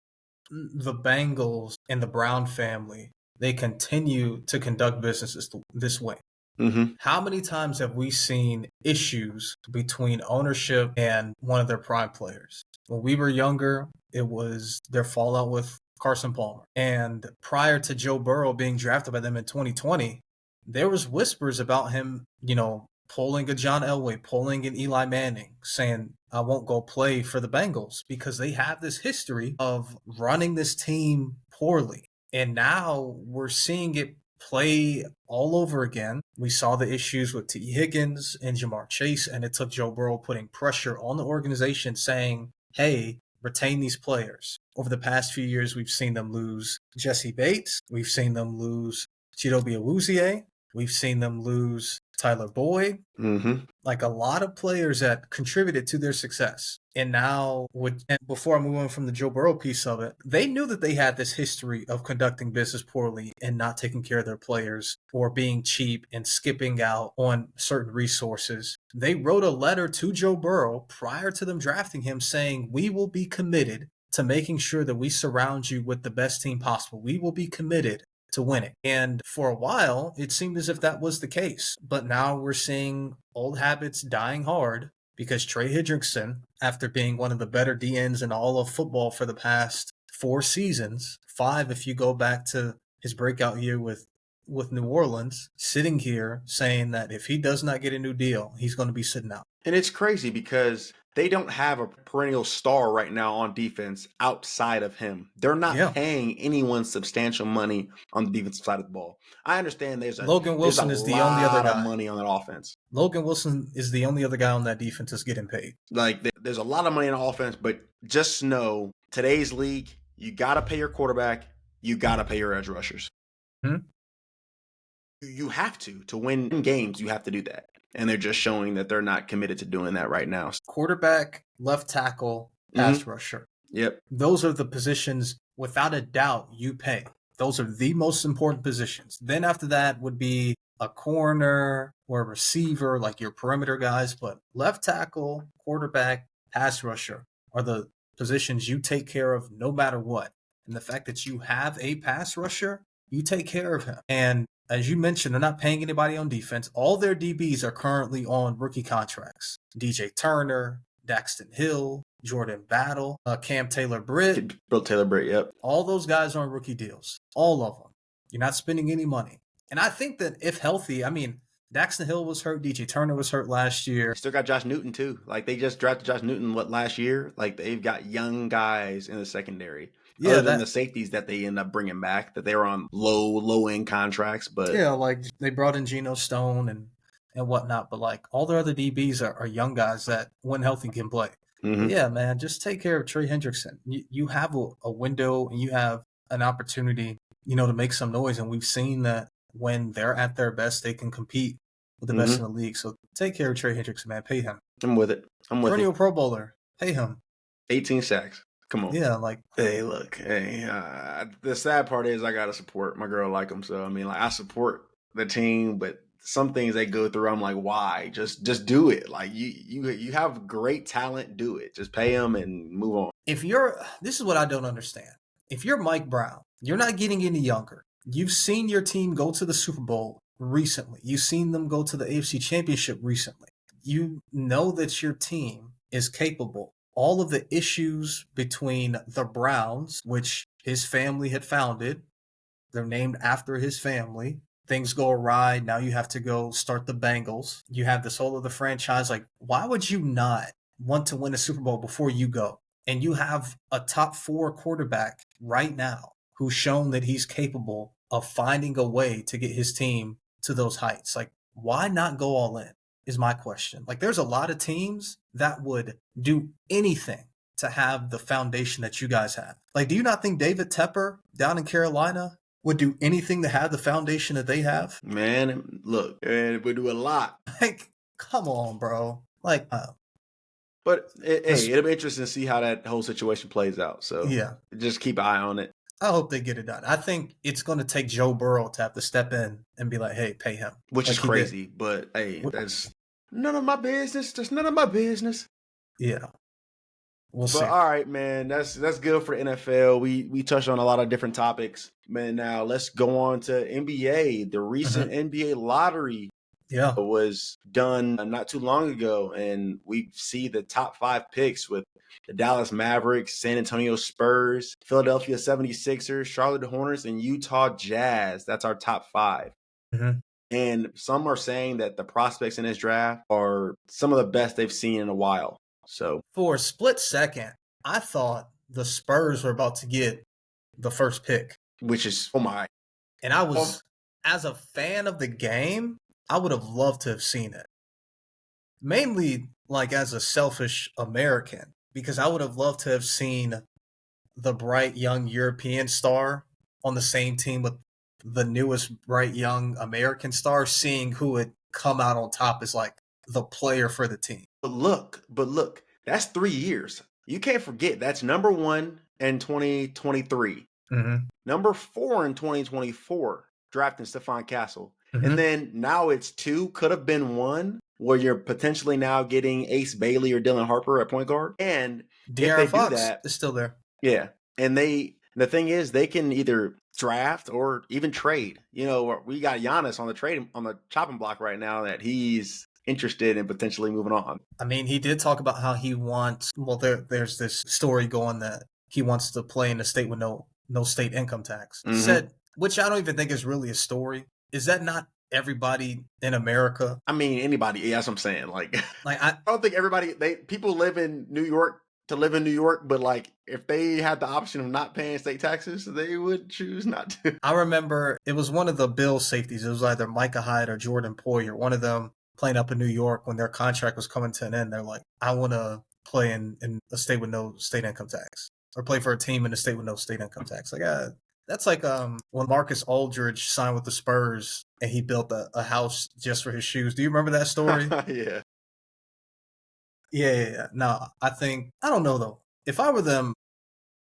the Bengals and the Brown family, they continue to conduct business this way. Mm-hmm. How many times have we seen issues between ownership and one of their prime players? When we were younger, it was their fallout with Carson Palmer. And prior to Joe Burrow being drafted by them in 2020, there was whispers about him, pulling a John Elway, pulling an Eli Manning, saying, I won't go play for the Bengals, because they have this history of running this team poorly. And now we're seeing it play all over again. We saw the issues with T. Higgins and Jamar Chase, and it took Joe Burrow putting pressure on the organization saying, hey, retain these players. Over the past few years, we've seen them lose Jesse Bates. We've seen them lose Chidobe Awuzie. We've seen them lose Tyler Boyd, Mm-hmm. like a lot of players that contributed to their success. And now, and before I move on from the Joe Burrow piece of it, they knew that they had this history of conducting business poorly and not taking care of their players, or being cheap and skipping out on certain resources. They wrote a letter to Joe Burrow prior to them drafting him saying, we will be committed to making sure that we surround you with the best team possible. We will be committed to winning. And for a while, it seemed as if that was the case. But now we're seeing old habits dying hard, because Trey Hendrickson, after being one of the better DNs in all of football for the past 4 seasons, 5 if you go back to his breakout year with with New Orleans sitting here saying that if he does not get a new deal, he's going to be sitting out. And it's crazy because they don't have a perennial star right now on defense outside of him. They're not Yeah. paying anyone substantial money on the defensive side of the ball. I understand Logan there's a Wilson is the only other lot of guy. money on that offense. Logan Wilson is the only other guy on that defense that's getting paid. Like there's a lot of money on offense, but just know today's league, you got to pay your quarterback, you got to pay your edge rushers. Hmm? You have to win games. You have to do that, and they're just showing that they're not committed to doing that right now. Quarterback, left tackle, pass rusher. Yep. Those are the positions, without a doubt, you pay. Those are the most important positions. Then after that would be a corner or a receiver, like your perimeter guys. But left tackle, quarterback, pass rusher are the positions you take care of no matter what. And the fact that you have a pass rusher, you take care of him. And as you mentioned, they're not paying anybody on defense. All their DBs are currently on rookie contracts. DJ Turner, Daxton Hill, Jordan Battle, Cam Taylor-Britt. Taylor-Britt, yep. All those guys are on rookie deals. All of them. You're not spending any money. And I think that if healthy, I mean, Daxton Hill was hurt. DJ Turner was hurt last year. Still got Josh Newton, too. Like, they just drafted Josh Newton, last year? Like, they've got young guys in the secondary. Yeah, other than the safeties that they end up bringing back, that they were on low-end contracts. But yeah, like, they brought in Geno Stone and whatnot. But, like, all their other DBs are young guys that, when healthy, can play. Mm-hmm. Yeah, man, just take care of Trey Hendrickson. You have a window and you have an opportunity, to make some noise. And we've seen that when they're at their best, they can compete with the best in the league. So take care of Trey Hendrickson, man. Pay him. I'm with it. Perennial Pro Bowler. Pay him. 18 sacks. Come on. Yeah, like. Hey, look. Hey, the sad part is I got to support my girl like him. So, I mean, like, I support the team, but some things they go through, I'm like, why? Just do it. Like, you have great talent, do it. Just pay them and move on. This is what I don't understand. If you're Mike Brown, you're not getting any younger. You've seen your team go to the Super Bowl recently. You've seen them go to the AFC Championship recently. You know that your team is capable. All of the issues between the Browns, which his family had founded, they're named after his family. Things go awry. Now you have to go start the Bengals. You have this whole other franchise. Like, why would you not want to win a Super Bowl before you go? And you have a top 4 quarterback right now who's shown that he's capable of finding a way to get his team to those heights. Like, why not go all in is my question. Like, there's a lot of teams that would do anything to have the foundation that you guys have. Like, do you not think David Tepper down in Carolina would do anything to have the foundation that they have? Man, look, it would do a lot. Like, come on, bro. Like, but it'll be interesting to see how that whole situation plays out. So yeah, just keep an eye on it. I hope they get it done. I think it's going to take Joe Burrow to have to step in and be like, hey, pay him. Which is crazy, but hey, that's none of my business. That's none of my business. Yeah. We'll see. All right, man. That's good for the NFL. We touched on a lot of different topics. Man, now let's go on to NBA. The recent NBA lottery was done not too long ago, and we see the top 5 picks with the Dallas Mavericks, San Antonio Spurs, Philadelphia 76ers, Charlotte Hornets, and Utah Jazz. That's our top 5. And some are saying that the prospects in this draft are some of the best they've seen in a while. So for a split second, I thought the Spurs were about to get the first pick. Which is, oh my. And I was, as a fan of the game, I would have loved to have seen it. Mainly, like, as a selfish American, because I would have loved to have seen the bright young European star on the same team with the newest bright young American star, seeing who would come out on top as, like, the player for the team. But look, that's 3 years. You can't forget that's number 1 in 2023. Number 4 in 2024, drafting Stephon Castle. And then now it's 2, could have been 1, where you're potentially now getting Ace Bailey or Dylan Harper at point guard. And De'Aaron Fox is still there. Yeah. And the thing is, they can either draft or even trade. We got Giannis on the chopping block right now that he's interested in potentially moving on. I mean, he did talk about how he wants, there's this story going that he wants to play in a state with no state income tax. Said, which I don't even think is really a story. is that not everybody in America? I mean, anybody. Yeah, that's what I'm saying. Like, Like I don't think everybody. People live in New York to live in New York, but like, if they had the option of not paying state taxes, they would choose not to. I remember it was one of the Bills safeties. It was either Micah Hyde or Jordan Poyer, one of them playing up in New York when their contract was coming to an end. They're like, I want to play in a state with no state income tax or play for a team in a state with no state income tax. Like, that's like when Marcus Aldridge signed with the Spurs and he built a house just for his shoes. Do you remember that story? Yeah. Yeah. No, I don't know though. If I were them,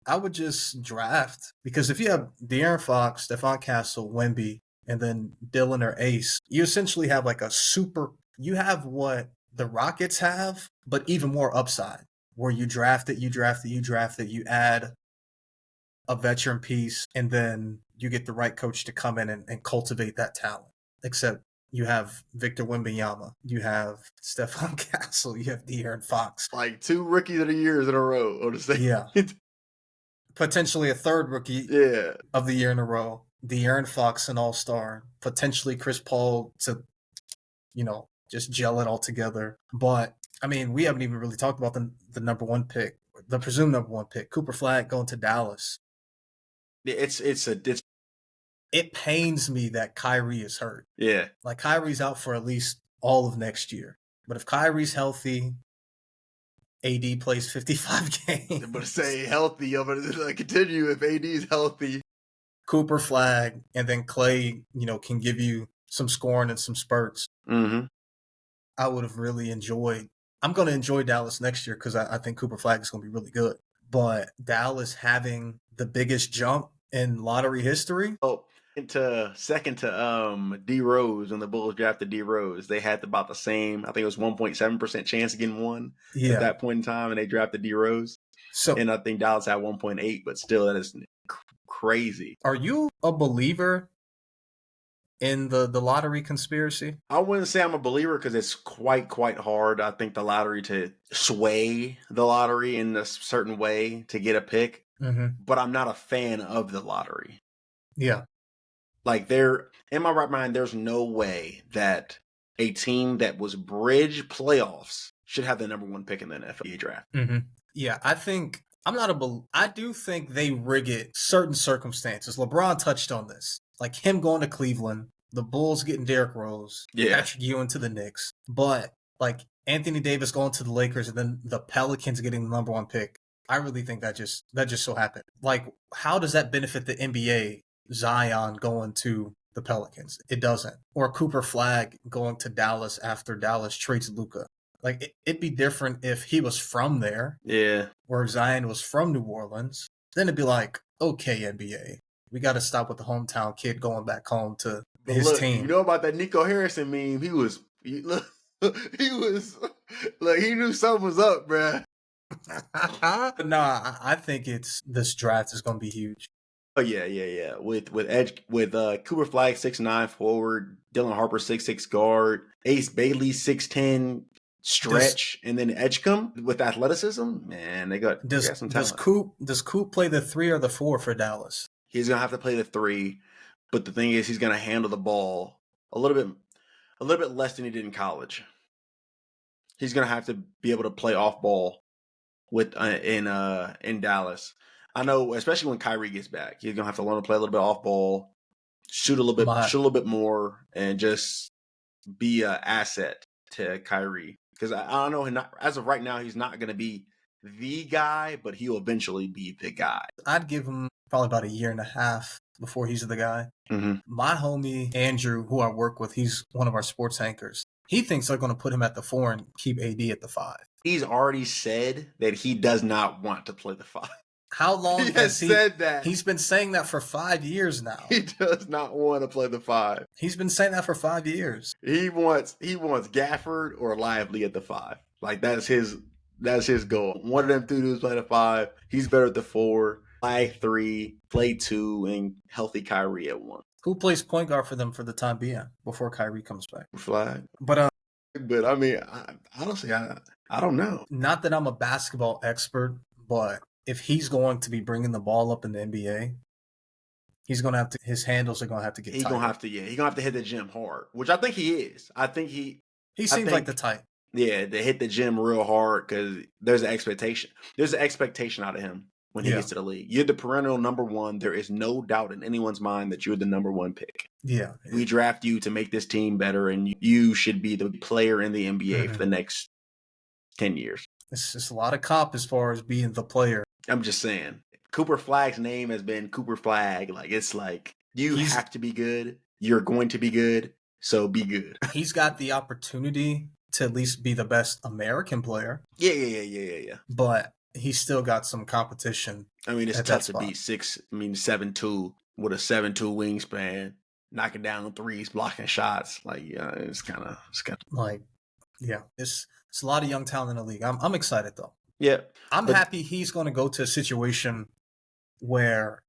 I would just draft because if you have De'Aaron Fox, Stephon Castle, Wemby, and then Dylan or Ace, you essentially have like a super. You have what the Rockets have, but even more upside. Where you draft it, you draft it, you draft it, you add a veteran piece, and then you get the right coach to come in and cultivate that talent. Except you have Victor Wembanyama, you have Stephon Castle, you have De'Aaron Fox. Like 2 rookies of the years in a row on the same. Yeah. Potentially a third rookie of the year in a row. De'Aaron Fox, an all-star. Potentially Chris Paul to, just gel it all together. But, I mean, we haven't even really talked about the number one pick, the presumed number one pick, Cooper Flag going to Dallas. It pains me that Kyrie is hurt. Yeah. Like, Kyrie's out for at least all of next year. But if Kyrie's healthy, AD plays 55 games. I'm going to say healthy. I'm going to continue if AD's healthy. Cooper Flag, and then Clay, can give you some scoring and some spurts. Mm-hmm. I would have really enjoyed. I'm going to enjoy Dallas next year because I think Cooper Flag is going to be really good. But Dallas having the biggest jump in lottery history. Oh, second to D Rose when the Bulls drafted D Rose. They had about the same, I think it was 1.7% chance of getting one at that point in time, and they drafted D Rose. And I think Dallas had 1.8, but still, that is crazy. Are you a believer in the lottery conspiracy? I wouldn't say I'm a believer because it's quite hard. I think the lottery to sway the lottery in a certain way to get a pick, but I'm not a fan of the lottery. Yeah. Like in my right mind, there's no way that a team that was bridge playoffs should have the number one pick in the NFL draft. Yeah, I do think they rig it certain circumstances. LeBron touched on this. Like him going to Cleveland, the Bulls getting Derrick Rose, Patrick Ewing to the Knicks. But like Anthony Davis going to the Lakers and then the Pelicans getting the number one pick. I really think that just so happened. Like, how does that benefit the NBA? Zion going to the Pelicans. It doesn't. Or Cooper Flag going to Dallas after Dallas trades Luka. Like, it'd be different if he was from there. Yeah. Or Zion was from New Orleans. Then it'd be like, okay, NBA, we got to stop with the hometown kid going back home to his team. You know about that Nico Harrison meme? He knew something was up, bruh. But no, I think this draft is going to be huge. Oh yeah. With Cooper Flag 6'9" forward, Dylan Harper 6'6" guard, Ace Bailey 6'10" stretch, and then Edgecombe with athleticism. Man, they got some talent. Does Coop play the 3 or the 4 for Dallas? He's gonna have to play the 3, but the thing is, he's gonna handle the ball a little bit less than he did in college. He's gonna have to be able to play off ball with in Dallas. I know, especially when Kyrie gets back, he's gonna have to learn to play a little bit off ball, shoot a little bit more, and just be an asset to Kyrie. Because I don't know, as of right now, he's not gonna be the guy, but he'll eventually be the guy. I'd give him probably about a year and a half before he's the guy. My homie Andrew, who I work with, he's one of our sports anchors. He thinks they're going to put him at the 4 and keep AD at the 5. He's already said that he does not want to play the 5. How long has he said that? He's been saying that for 5 years now. He does not want to play the 5. He's been saying that for 5 years. He wants Gafford or Lively at the 5. Like that's his goal. One of them two dudes play the 5. He's better at the 4. Play 3, play 2, and healthy Kyrie at 1. Who plays point guard for them for the time being before Kyrie comes back? Flag. But I mean, honestly, I don't know. Not that I'm a basketball expert, but if he's going to be bringing the ball up in the NBA, He's gonna have to. His handles are gonna have to get He gonna tighter. have to, yeah, he gonna have to hit the gym hard, which I think he is. He I seems like the think, type. yeah, to hit the gym real hard because there's an expectation. There's an expectation out of him when he Yeah, gets to the league. You're the perennial number one. There is no doubt in anyone's mind that you're the number one pick. yeah. We draft you to make this team better, and you should be the player in the NBA for the next 10 years. It's just a lot of cop as far as being the player. I'm just saying. Cooper Flagg's name has been Cooper Flagg. Like, it's like, you have to be good. You're going to be good. So be good. He's got the opportunity to at least be the best American player. Yeah. But he's still got some competition. I mean, it's tough to beat 7'2" with a 7'2" wingspan, knocking down threes, blocking shots. Like, yeah, it's kind of like, yeah, it's a lot of young talent in the league. I'm excited though. Yeah, I'm happy he's going to go to a situation where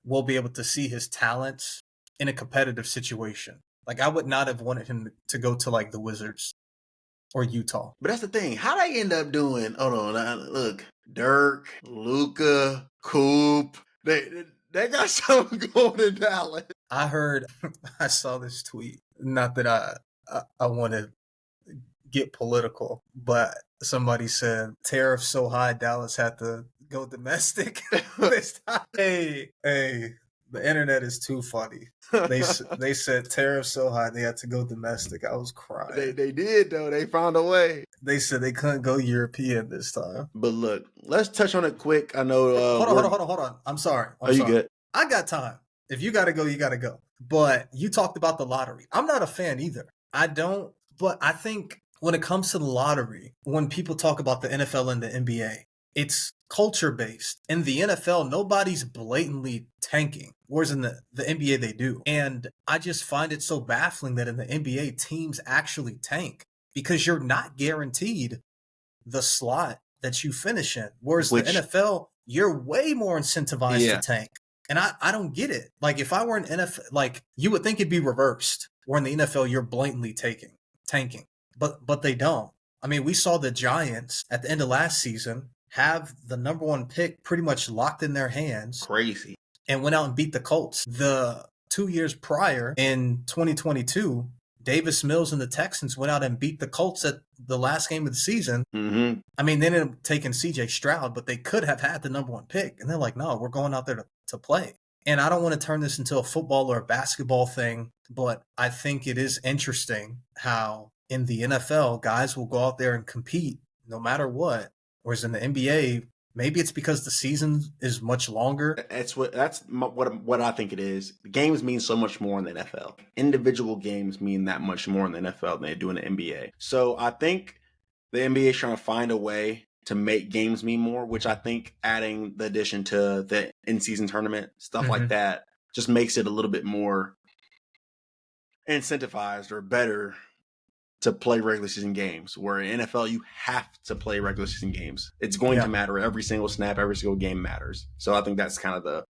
we'll be able to see his talents in a competitive situation. Like, I would not have wanted him to go to like the Wizards or Utah. But that's the thing. How they end up doing? Hold on, look, Dirk, Luka, Coop. They got something going in Dallas. I saw this tweet. Not that I want to get political, but somebody said tariffs so high Dallas had to go domestic this time. Hey, the internet is too funny. They said tariffs so high they had to go domestic. I was crying. They did though. They found a way. They said they couldn't go European this time. But look, let's touch on it quick. I know. Hold on. I'm sorry. You good? I got time. If you gotta go, you gotta go. But you talked about the lottery. I'm not a fan either. I don't. But I think when it comes to the lottery, when people talk about the NFL and the NBA, it's culture based. In the NFL, nobody's blatantly tanking. Whereas in the NBA, they do. And I just find it so baffling that in the NBA, teams actually tank because you're not guaranteed the slot that you finish in. Whereas the NFL, you're way more incentivized to tank. And I don't get it. Like, if I were an NFL, like, you would think it'd be reversed. Where in the NFL, you're blatantly tanking. But they don't. I mean, we saw the Giants at the end of last season have the number one pick pretty much locked in their hands. Crazy. And went out and beat the Colts. The 2 years prior, in 2022, Davis Mills and the Texans went out and beat the Colts at the last game of the season. Mm-hmm. I mean, they ended up taking C.J. Stroud, but they could have had the number one pick. And they're like, no, we're going out there to play. And I don't want to turn this into a football or a basketball thing, but I think it is interesting how in the NFL, guys will go out there and compete no matter what. Whereas in the NBA, maybe it's because the season is much longer. That's what I think it is. The games mean so much more in the NFL. Individual games mean that much more in the NFL than they do in the NBA. So I think the NBA is trying to find a way to make games mean more, which I think adding the addition to the in-season tournament, stuff like that, just makes it a little bit more incentivized or better to play regular season games. Where in NFL, you have to play regular season games. It's going to matter. Every single snap, every single game matters. So I think that's kind of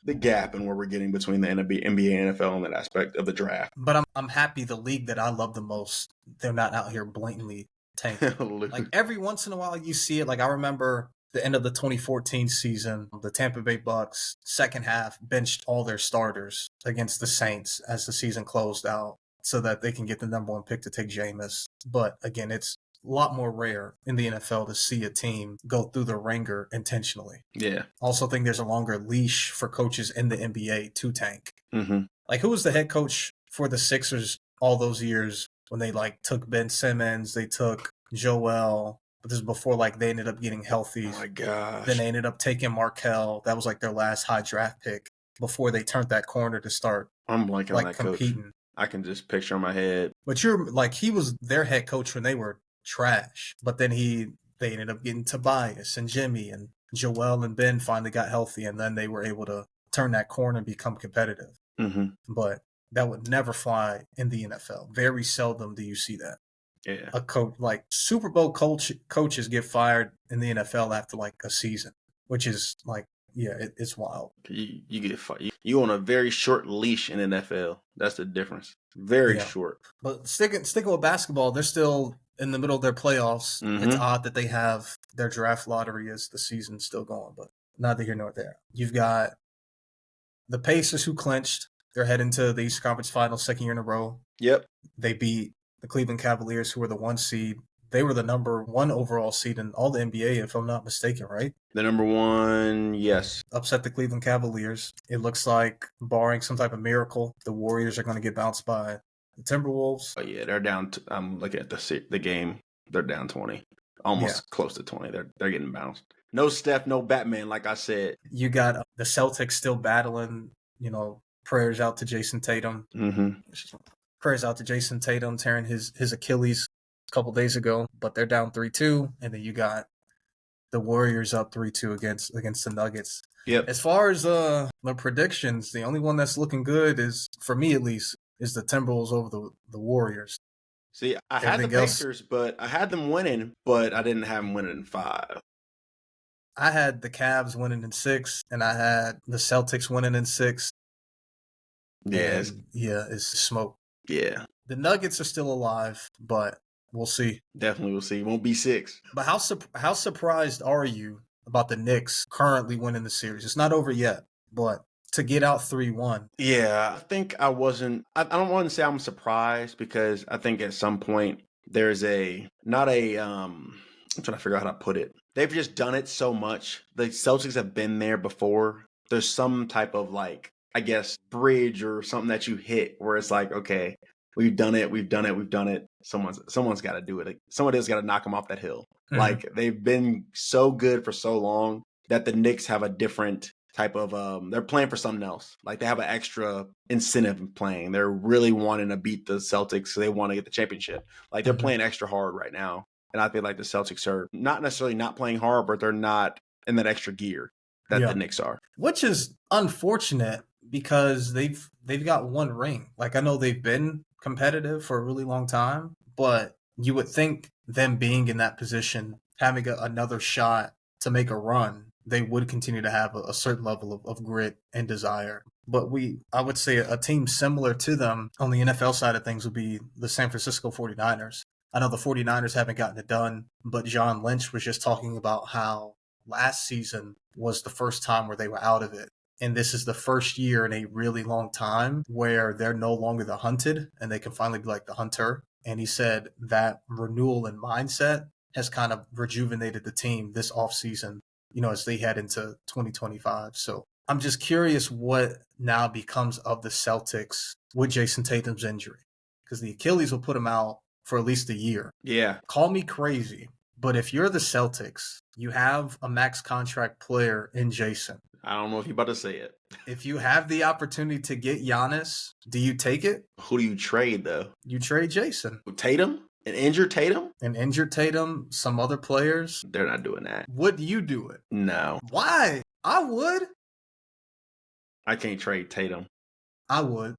the gap in where we're getting between the NBA and NFL in that aspect of the draft. But I'm happy the league that I love the most, they're not out here blatantly tanking. Like, every once in a while you see it. Like, I remember the end of the 2014 season, the Tampa Bay Bucks second half benched all their starters against the Saints as the season closed out so that they can get the number one pick to take Jameis. But again, it's a lot more rare in the NFL to see a team go through the ringer intentionally. Yeah. Also think there's a longer leash for coaches in the NBA to tank. Mm-hmm. Like, who was the head coach for the Sixers all those years when they like took Ben Simmons, they took Joel, but this is before like they ended up getting healthy. Oh my gosh. Then they ended up taking Markel. That was like their last high draft pick before they turned that corner to start. I'm blanking like on that competing. Coach. I can just picture in my head. But you're like, he was their head coach when they were trash. But then they ended up getting Tobias and Jimmy, and Joel and Ben finally got healthy, and then they were able to turn that corner and become competitive. Mm-hmm. But that would never fly in the NFL. Very seldom do you see that. Yeah. A coach, like Super Bowl coaches get fired in the NFL after like a season, which is like, yeah, it's wild. You get fired. You on a very short leash in NFL. That's the difference. Very short. But sticking with basketball, they're still in the middle of their playoffs. Mm-hmm. It's odd that they have their draft lottery as the season's still going, but neither here nor there. You've got The Pacers, who clinched, they're heading to the Eastern Conference Finals, second year in a row. Yep. They beat the Cleveland Cavaliers, who were the 1 seed. They were the number 1 overall seed in all the NBA, if I'm not mistaken, right? The number 1, yes. Upset the Cleveland Cavaliers. It looks like, barring some type of miracle, the Warriors are going to get bounced by the Timberwolves. Oh yeah, they're down. I'm looking at the game. They're down 20, almost close to 20. They're getting bounced. No Steph, no Batman. Like I said, you got the Celtics still battling. Prayers out to Jason Tatum. Mm-hmm. Prayers out to Jason Tatum tearing his Achilles a couple days ago, but they're down 3-2, and then you got the Warriors up 3-2 against the Nuggets. Yep. As far as the predictions, the only one that's looking good is, for me at least, is the Timberwolves over the Warriors. See, I had the Pacers, but I had them winning, but I didn't have them winning in 5. I had the Cavs winning in 6, and I had the Celtics winning in 6. Yes. Yeah, it's smoke. Yeah. The Nuggets are still alive, but we'll see. Definitely we'll see. It won't be 6. But how surprised are you about the Knicks currently winning the series? It's not over yet, but to get out 3-1. Yeah, I think I wasn't. I don't want to say I'm surprised, because I think at some point there's I'm trying to figure out how to put it. They've just done it so much. The Celtics have been there before. There's some type of, like, I guess, bridge or something that you hit where it's like, okay, we've done it. Someone's got to do it. Somebody has got to knock them off that hill. Mm-hmm. Like, they've been so good for so long that the Knicks have a different type of they're playing for something else. Like, they have an extra incentive in playing. They're really wanting to beat the Celtics, so they want to get the championship. Like, they're playing extra hard right now. And I feel like the Celtics are not necessarily not playing hard, but they're not in that extra gear that the Knicks are. Which is unfortunate, because they've got 1 ring. Like, I know they've been competitive for a really long time, but you would think them being in that position, having another shot to make a run, they would continue to have a certain level of grit and desire. But I would say a team similar to them on the NFL side of things would be the San Francisco 49ers. I know the 49ers haven't gotten it done, but John Lynch was just talking about how last season was the first time where they were out of it. And this is the first year in a really long time where they're no longer the hunted and they can finally be like the hunter. And he said that renewal and mindset has kind of rejuvenated the team this offseason, as they head into 2025. So I'm just curious what now becomes of the Celtics with Jason Tatum's injury, because the Achilles will put him out for at least a year. Yeah. Call me crazy, but if you're the Celtics, you have a max contract player in Jason. I don't know if you're about to say it. If you have the opportunity to get Giannis, do you take it? Who do you trade, though? You trade Jason. Tatum? An injured Tatum? An injured Tatum, some other players. They're not doing that. Would you do it? No. Why? I would. I can't trade Tatum. I would.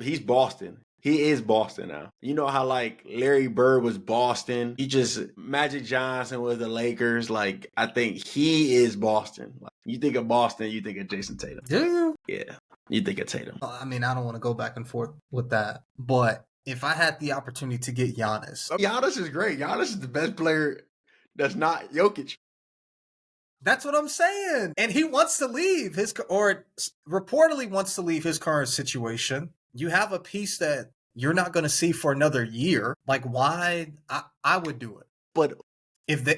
He's Boston. He is Boston now. You know how, like, Larry Bird was Boston? Magic Johnson was the Lakers. Like, I think he is Boston. Like, you think of Boston, you think of Jason Tatum. Do you? Yeah. You think of Tatum. I mean, I don't want to go back and forth with that. But if I had the opportunity to get Giannis. Giannis is great. Giannis is the best player that's not Jokic. That's what I'm saying. And he wants to leave or reportedly wants to leave his current situation. You have a piece that you're not going to see for another year. Like, why? I would do it. But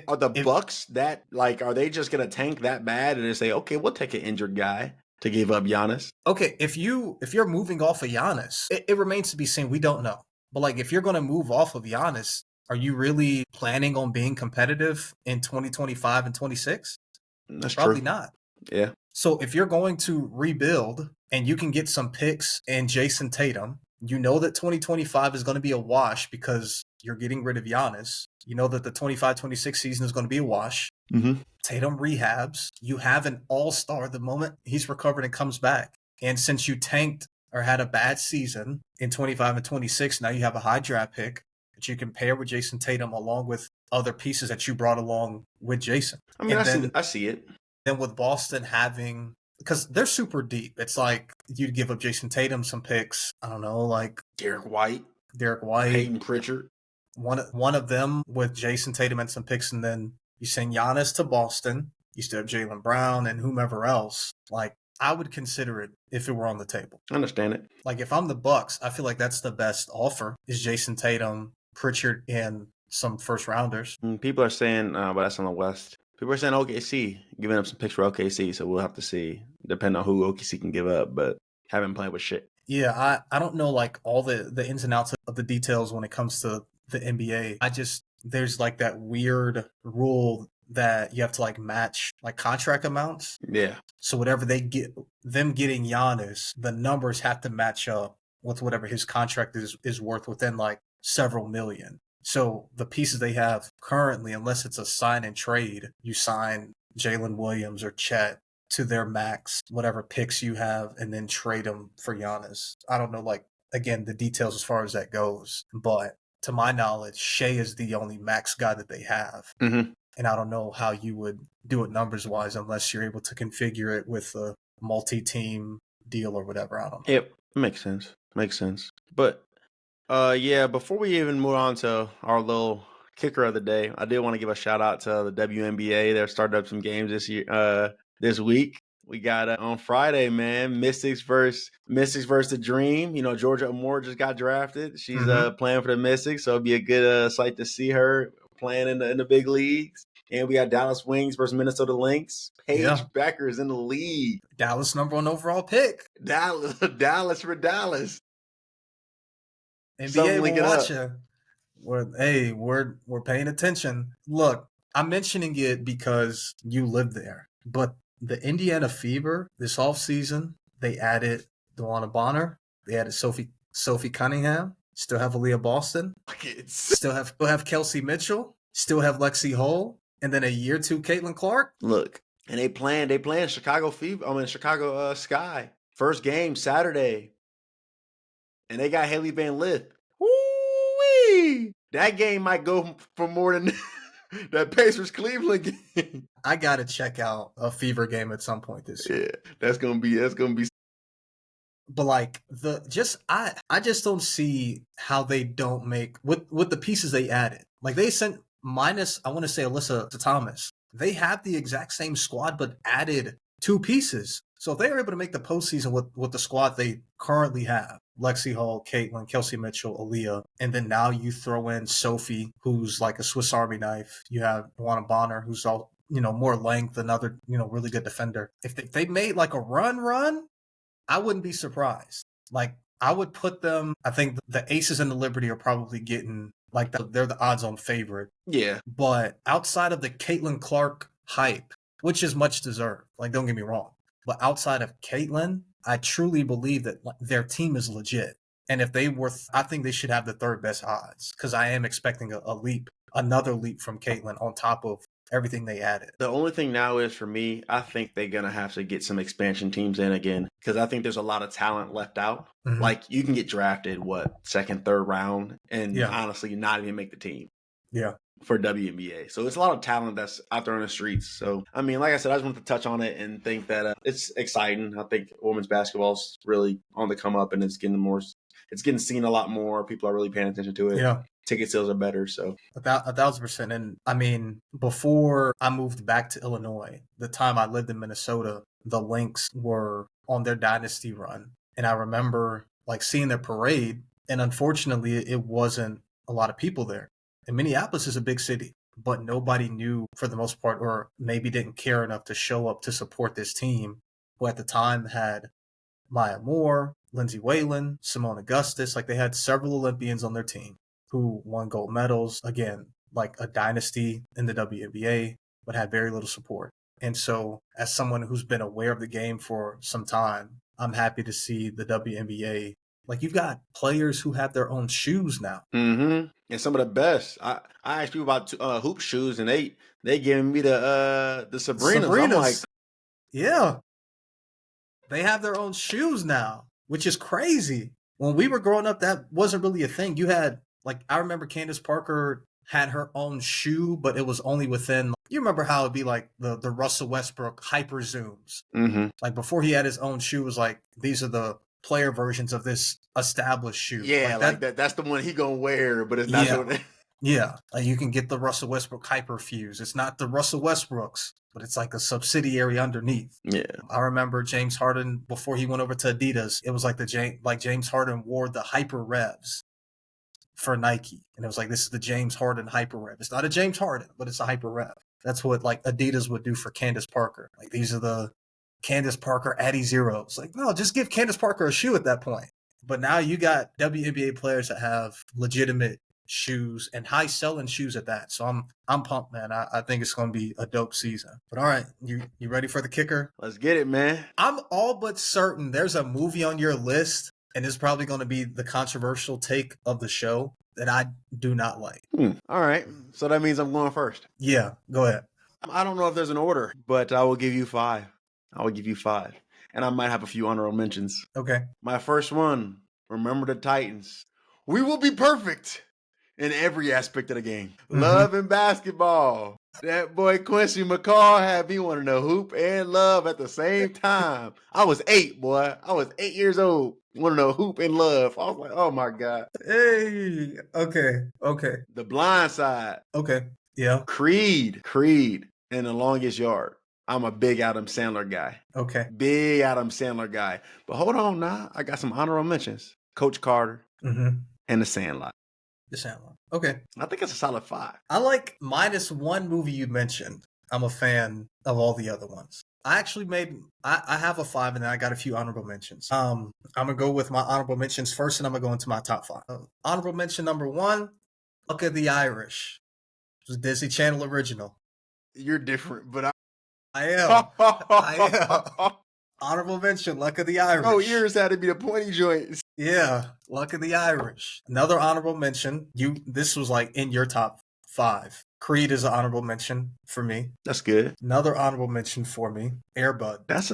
are the Bucks that, like, are they just going to tank that bad and just say, okay, we'll take an injured guy to give up Giannis? Okay, if you're moving off of Giannis, it remains to be seen. We don't know. But, like, if you're going to move off of Giannis, are you really planning on being competitive in 2025 and 26? That's Probably true. not. Yeah. So if you're going to rebuild and you can get some picks and Jason Tatum, you know that 2025 is going to be a wash because you're getting rid of Giannis. You know that the 25-26 season is going to be a wash. Mm-hmm. Tatum rehabs. You have an all-star the moment he's recovered and comes back. And since you tanked or had a bad season in 25 and 26, now you have a high draft pick that you can pair with Jason Tatum along with other pieces that you brought along with Jason. I mean, I see it. Then with Boston having, because they're super deep, it's like you'd give up Jason Tatum some picks. I don't know, like Derek White, Peyton Pritchard. One of them with Jason Tatum and some picks, and then you send Giannis to Boston. You still have Jaylen Brown and whomever else. Like, I would consider it if it were on the table. I understand it. Like if I'm the Bucks, I feel like that's the best offer is Jason Tatum, Pritchard, and some first rounders. People are saying, but that's on the West. People are saying OKC, giving up some picks for OKC, so we'll have to see, depending on who OKC can give up, but haven't played with shit. Yeah, I don't know like all the ins and outs of the details when it comes to the NBA. There's like that weird rule that you have to like match like contract amounts. Yeah. So whatever they get, them getting Giannis, the numbers have to match up with whatever his contract is worth within like several million. So the pieces they have currently, unless it's a sign and trade, you sign Jalen Williams or Chet to their max, whatever picks you have, and then trade them for Giannis. I don't know, like, again, the details as far as that goes, but to my knowledge, Shea is the only max guy that they have. Mm-hmm. And I don't know how you would do it numbers wise unless you're able to configure it with a multi-team deal or whatever. I don't know. Yep, makes sense. Makes sense. But yeah, before we even move on to our little kicker of the day, I did want to give a shout out to the WNBA. They're started up some games this week. We got on Friday, man, Mystics versus the Dream. You know, Georgia Moore just got drafted. She's playing for the Mystics, so it'll be a good sight to see her playing in the big leagues. And we got Dallas Wings versus Minnesota Lynx. Paige Becker's in the league. Dallas #1 overall pick. Dallas for Dallas. NBA, we're watching. We're paying attention. Look, I'm mentioning it because you live there. But the Indiana Fever this offseason, they added Dewana Bonner. They added Sophie Cunningham. Still have Aaliyah Boston. Still have Kelsey Mitchell. Still have Lexi Hull. And then a year two, Caitlin Clark. Look, and they playing Chicago Fever. Chicago Sky. First game Saturday, and they got Haley Van Lith. Woo-wee! That game might go for more than that Pacers Cleveland game. I gotta check out a Fever game at some point this year. Yeah, that's gonna be. But like I just don't see how they don't make with the pieces they added. Like they sent minus, I want to say Alyssa Thomas. They have the exact same squad, but added 2 pieces. So if they are able to make the postseason with the squad they currently have, Lexi Hall, Caitlin, Kelsey Mitchell, Aaliyah, and then now you throw in Sophie, who's like a Swiss Army knife. You have Dewana Bonner, who's all more length, another really good defender. If they made like a run, I wouldn't be surprised. Like I would put them. I think the Aces and the Liberty are probably getting like they're the odds-on favorite. Yeah. But outside of the Caitlin Clark hype, which is much deserved, like don't get me wrong, but outside of Caitlin, I truly believe that their team is legit. And if they were, I think they should have the 3rd best odds because I am expecting another leap from Caitlin on top of everything they added. The only thing now is for me, I think they're going to have to get some expansion teams in again because I think there's a lot of talent left out. Mm-hmm. Like you can get drafted, 2nd, 3rd round and honestly not even make the team. Yeah. For WNBA. So it's a lot of talent that's out there on the streets. So, I mean, like I said, I just wanted to touch on it and think that it's exciting. I think women's basketball is really on the come up and it's getting seen a lot more. People are really paying attention to it. Yeah. Ticket sales are better. So 1,000%. And I mean, before I moved back to Illinois, the time I lived in Minnesota, the Lynx were on their dynasty run. And I remember like seeing their parade. And unfortunately, it wasn't a lot of people there. And Minneapolis is a big city, but nobody knew for the most part, or maybe didn't care enough to show up to support this team, who at the time had Maya Moore, Lindsay Whalen, Simone Augustus. Like they had several Olympians on their team who won gold medals. Again, like a dynasty in the WNBA, but had very little support. And so as someone who's been aware of the game for some time, I'm happy to see the WNBA. Like you've got players who have their own shoes now. Mm-hmm. And some of the best. I asked people about hoop shoes, and they giving me the Sabrinas. I'm like, yeah, they have their own shoes now, which is crazy. When we were growing up, that wasn't really a thing. You had I remember Candace Parker had her own shoe, but it was only within. You remember how it'd be like the Russell Westbrook hyper zooms. Mm-hmm. Like before he had his own shoe, it was like these are the player versions of this established shoe. Yeah, like that. That's the one he gonna wear, but it's not. Yeah, like you can get the Russell Westbrook hyperfuse. It's not the Russell Westbrooks, but it's like a subsidiary underneath. Yeah. I remember James Harden before he went over to Adidas. It was like James Harden wore the Hyper Revs for Nike, and it was like, this is the James Harden Hyper Rev. It's not a James Harden, but it's a Hyper Rev. That's what like Adidas would do for Candace Parker. Like these are the Candace Parker Addy Zeros. Like no, just give Candace Parker a shoe at that point. But now you got WNBA players that have legitimate shoes and high selling shoes at that. So I'm pumped, man. I think it's gonna be a dope season. But all right, you ready for the kicker? Let's get it, man. I'm all but certain there's a movie on your list, and it's probably gonna be the controversial take of the show that I do not like. All right. So that means I'm going first. Yeah, go ahead. I don't know if there's an order, but I will give you 5. I will give you 5. And I might have a few honorable mentions. Okay. My first one, remember the Titans. We will be perfect in every aspect of the game. Love and basketball. That boy Quincy McCall had me wanting to hoop and love at the same time. I was 8, boy. I was 8 years old. Wanting to hoop and love. I was like, oh my God. Hey, okay. The Blind Side. Okay. Yeah. Creed, and The Longest Yard. I'm a big Adam Sandler guy. Okay. Big Adam Sandler guy. But hold on now. I got some honorable mentions. Coach Carter and The Sandlot. The Sandlot. Okay. I think it's a solid 5. I like minus one movie you mentioned. I'm a fan of all the other ones. I actually I have a 5 and then I got a few honorable mentions. I'm going to go with my honorable mentions first and I'm going to go into my top 5. Honorable mention number 1, Luck of the Irish. It was a Disney Channel original. You're different, but I am. Honorable mention, Luck of the Irish. Oh, yours had to be the pointy joints. Yeah, Luck of the Irish. Another honorable mention. This was like in your top 5. Creed is an honorable mention for me. That's good. Another honorable mention for me, Air Bud. That's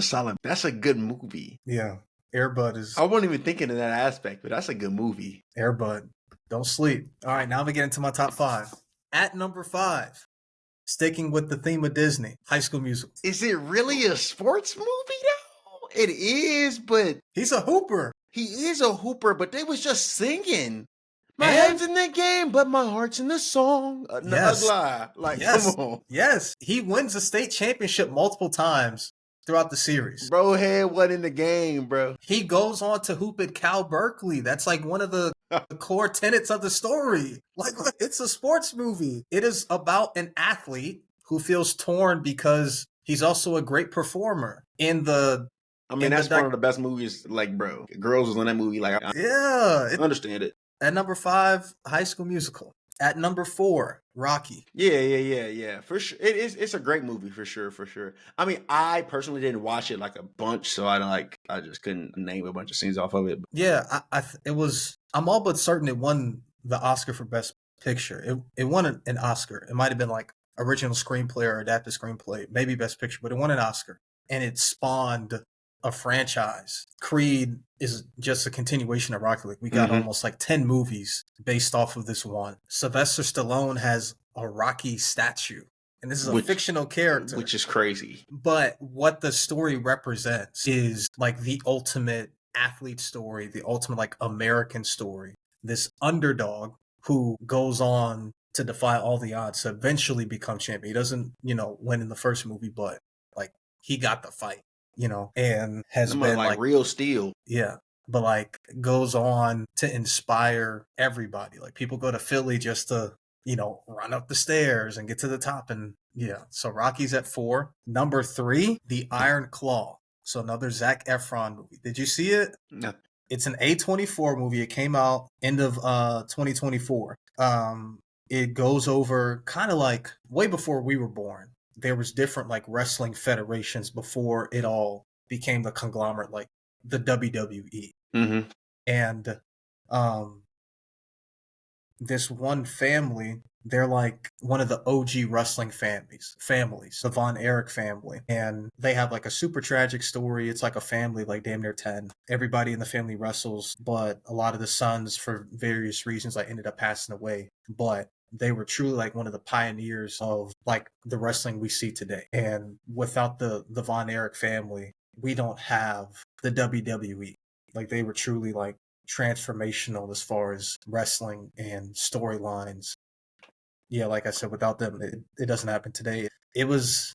a good movie. Yeah, Air Bud is. I wasn't even thinking of that aspect, but that's a good movie. Air Bud. Don't sleep. All right, now I'm going to get into my top 5. At number 5, sticking with the theme of Disney, High School Musical. Is it really a sports movie though? It is, but he's a hooper. He is a hooper, but they was just singing. My head's in the game, but my heart's in the song. Yes. Like, yes. Come on. Yes. He wins the state championship multiple times throughout the series. Bro, head wasn't in the game, bro. He goes on to hoop at Cal Berkeley. That's like one of the core tenets of the story. Like, it's a sports movie. It is about an athlete who feels torn because he's also a great performer in the. I mean, that's one of the best movies. Like, bro, Girls was on that movie. Like, I understand it. At number 5, High School Musical. At number 4, Rocky. Yeah. For sure, it's a great movie for sure. I mean, I personally didn't watch it like a bunch, so I just couldn't name a bunch of scenes off of it. Yeah, it was. I'm all but certain it won the Oscar for Best Picture. It won an Oscar. It might have been like original screenplay or adapted screenplay, maybe Best Picture, but it won an Oscar, and it spawned a franchise. Creed is just a continuation of Rocky League. We got almost like 10 movies based off of this one. Sylvester Stallone has a Rocky statue, and this is a fictional character. Which is crazy. But what the story represents is like the ultimate athlete story, the ultimate like American story. This underdog who goes on to defy all the odds to eventually become champion. He doesn't, win in the first movie, but like he got the fight. And has been like real steel. Yeah. But like goes on to inspire everybody. Like people go to Philly just to, run up the stairs and get to the top. And yeah. So Rocky's at 4. Number 3, The Iron Claw. So another Zac Efron movie. Did you see it? No. It's an A24 movie. It came out end of 2024. It goes over kind of like way before we were born. There was different like wrestling federations before it all became the conglomerate, like the WWE. And this one family, they're like one of the OG wrestling families, the Von Erich family. And they have like a super tragic story. It's like a family, like damn near 10. Everybody in the family wrestles, but a lot of the sons, for various reasons, like ended up passing away. But they were truly like one of the pioneers of like the wrestling we see today. And without the Von Erich family, we don't have the WWE. Like they were truly like transformational as far as wrestling and storylines. yeah, like I said, without them, it doesn't happen today. It was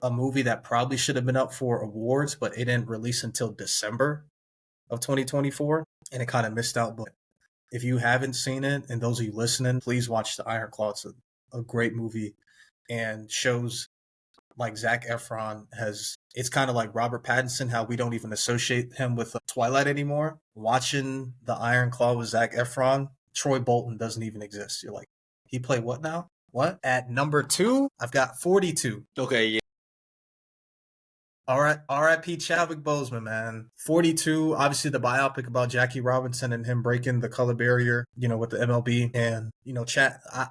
a movie that probably should have been up for awards, but it didn't release until December of 2024, and it kind of missed out. But if you haven't seen it, and those of you listening, please watch The Iron Claw. It's a great movie and shows like Zac Efron has. It's kind of like Robert Pattinson, how we don't even associate him with Twilight anymore. Watching The Iron Claw with Zac Efron, Troy Bolton doesn't even exist. You're like, he played what now? What? At number two, I've got 42. Okay, yeah. All right, R.I.P. Chadwick Boseman, man. 42, obviously the biopic about Jackie Robinson and him breaking the color barrier, with the MLB. And,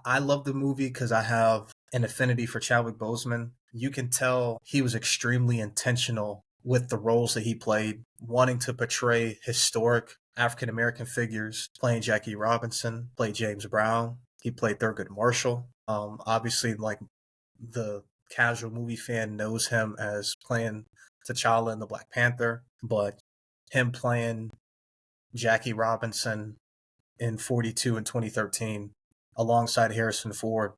I love the movie because I have an affinity for Chadwick Boseman. You can tell he was extremely intentional with the roles that he played, wanting to portray historic African American figures, playing Jackie Robinson, played James Brown. He played Thurgood Marshall. Obviously, like the casual movie fan knows him as playing T'Challa in the Black Panther, but him playing Jackie Robinson in 42 in 2013 alongside Harrison Ford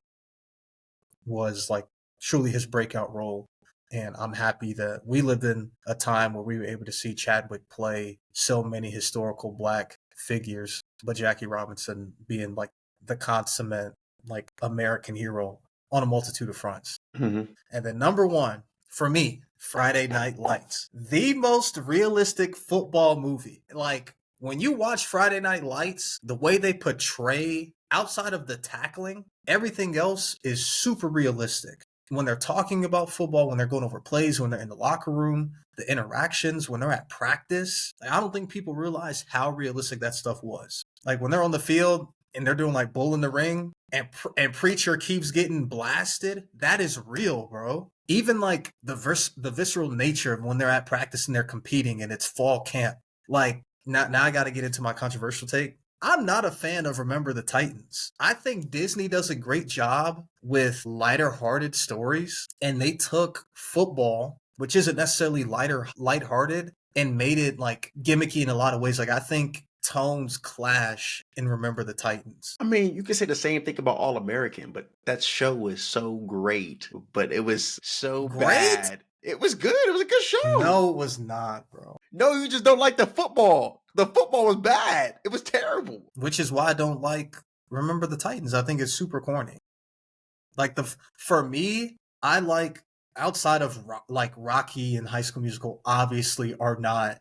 was like truly his breakout role. And I'm happy that we lived in a time where we were able to see Chadwick play so many historical Black figures, but Jackie Robinson being like the consummate like American hero on a multitude of fronts. Mm-hmm. And then number one, for me, Friday Night Lights. The most realistic football movie. Like, when you watch Friday Night Lights, the way they portray, outside of the tackling, everything else is super realistic. When they're talking about football, when they're going over plays, when they're in the locker room, the interactions, when they're at practice, like, I don't think people realize how realistic that stuff was. Like, when they're on the field and they're doing like Bull in the Ring, and Preacher keeps getting blasted, that is real, bro. Even like the visceral nature of when they're at practice and they're competing and it's fall camp. Like, now I got to get into my controversial take. I'm not a fan of Remember the Titans. I think Disney does a great job with lighter-hearted stories, and they took football, which isn't necessarily lighthearted, and made it like gimmicky in a lot of ways. Like, I think tones clash in Remember the Titans. I mean, you could say the same thing about All American, but that show was so great, but it was so Great? bad. It was good. It was a good show. No, it was not, bro. No, you just don't like the football. The football was bad. It was terrible. Which is why I don't like Remember the Titans. I think it's super corny. Like, for me, I like, outside of like Rocky and High School Musical, obviously are not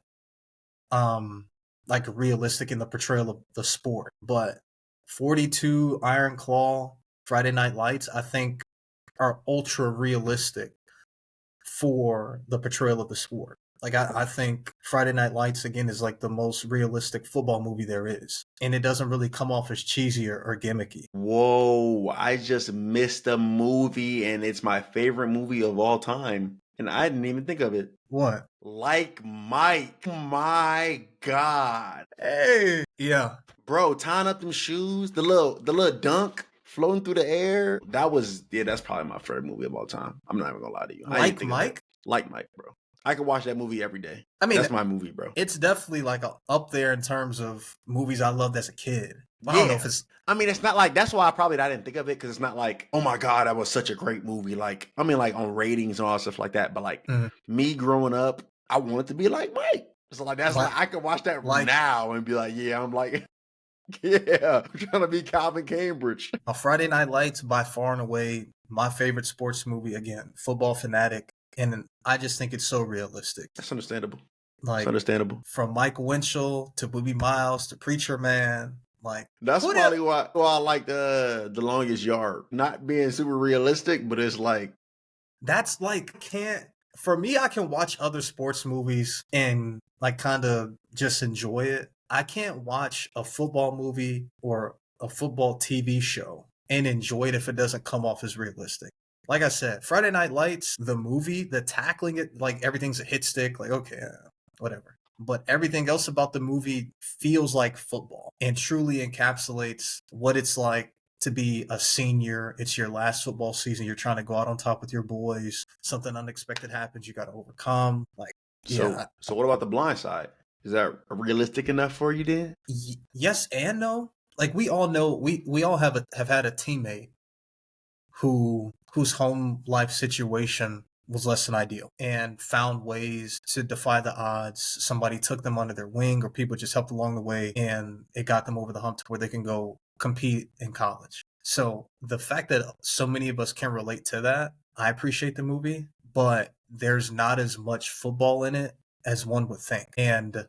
like realistic in the portrayal of the sport, but 42, Iron Claw, Friday Night Lights, I think are ultra realistic for the portrayal of the sport. Like, I think Friday Night Lights, again, is like the most realistic football movie there is. And it doesn't really come off as cheesy or gimmicky. Whoa, I just missed a movie, and it's my favorite movie of all time. And I didn't even think of it. What? Like Mike. My God. Hey. Yeah. Bro, tying up them shoes, the little dunk floating through the air. That's probably my favorite movie of all time. I'm not even gonna lie to you. Like Mike? Like Mike, bro. I could watch that movie every day. I mean, that's my movie, bro. It's definitely like up there in terms of movies I loved as a kid. I don't know if it's. I mean, it's not like, that's why I didn't think of it, because it's not like, oh my God, that was such a great movie. Like, I mean, like on ratings and all stuff like that. But like me growing up, I wanted to be like Mike. So like that's like I could watch that now and be like, yeah, I'm like, yeah, I'm trying to be Calvin Cambridge. A Friday Night Lights, by far and away my favorite sports movie. Again, football fanatic, and I just think it's so realistic. That's understandable. Like, it's understandable. From Mike Winchell to Boobie Miles to Preacher Man. Like, that's probably why I like the Longest Yard. Not being super realistic, but it's like, that's like, for me, I can watch other sports movies and like kind of just enjoy it. I can't watch a football movie or a football TV show and enjoy it if it doesn't come off as realistic. Like I said, Friday Night Lights, the movie, the tackling it, like everything's a hit stick, like, okay, whatever. But everything else about the movie feels like football and truly encapsulates what it's like to be a senior. It's your last football season. You're trying to go out on top with your boys. Something unexpected happens. You got to overcome. Like, yeah. So what about The Blind Side? Is that realistic enough for you then? Yes and no. Like, we all know, we all have had a teammate whose home life situation was less than ideal and found ways to defy the odds. Somebody took them under their wing, or people just helped along the way, and it got them over the hump to where they can go compete in college. So the fact that so many of us can relate to that, I appreciate the movie, but there's not as much football in it as one would think. And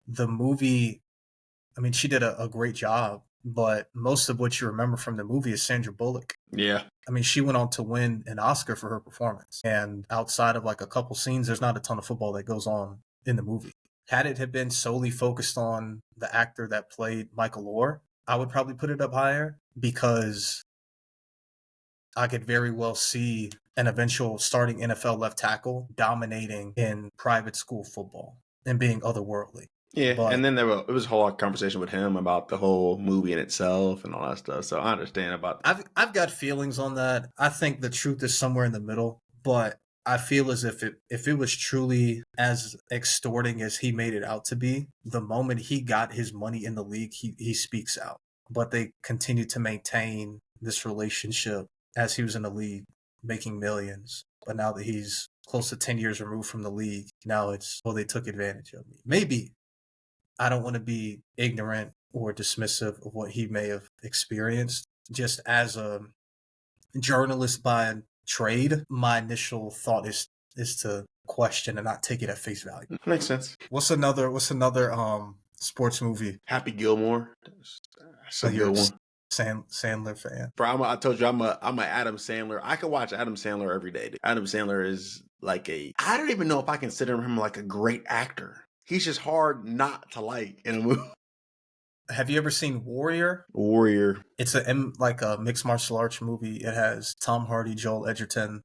the movie, I mean, she did a great job, but most of what you remember from the movie is Sandra Bullock. Yeah. I mean, she went on to win an Oscar for her performance. And outside of like a couple scenes, there's not a ton of football that goes on in the movie. Had it have been solely focused on the actor that played Michael Orr, I would probably put it up higher, because I could very well see an eventual starting NFL left tackle dominating in private school football and being otherworldly. Yeah, But and then it was a whole conversation with him about the whole movie in itself and all that stuff. So I understand about. I've got feelings on that. I think the truth is somewhere in the middle, but I feel as if it was truly as extorting as he made it out to be, the moment he got his money in the league, he speaks out. But they continue to maintain this relationship as he was in the league, making millions. But now that he's close to 10 years removed from the league, now it's, well, they took advantage of me. Maybe. I don't want to be ignorant or dismissive of what he may have experienced. Just as a journalist by trade, my initial thought is to question and not take it at face value. Makes sense. What's another sports movie? Happy Gilmore. That's a You're good a one. Sandler fan. Bro, I told you I'm a Adam Sandler. I could watch Adam Sandler every day. Adam Sandler is like I don't even know if I consider him like a great actor. He's just hard not to like in a movie. Have you ever seen Warrior? Warrior. It's a mixed martial arts movie. It has Tom Hardy, Joel Edgerton.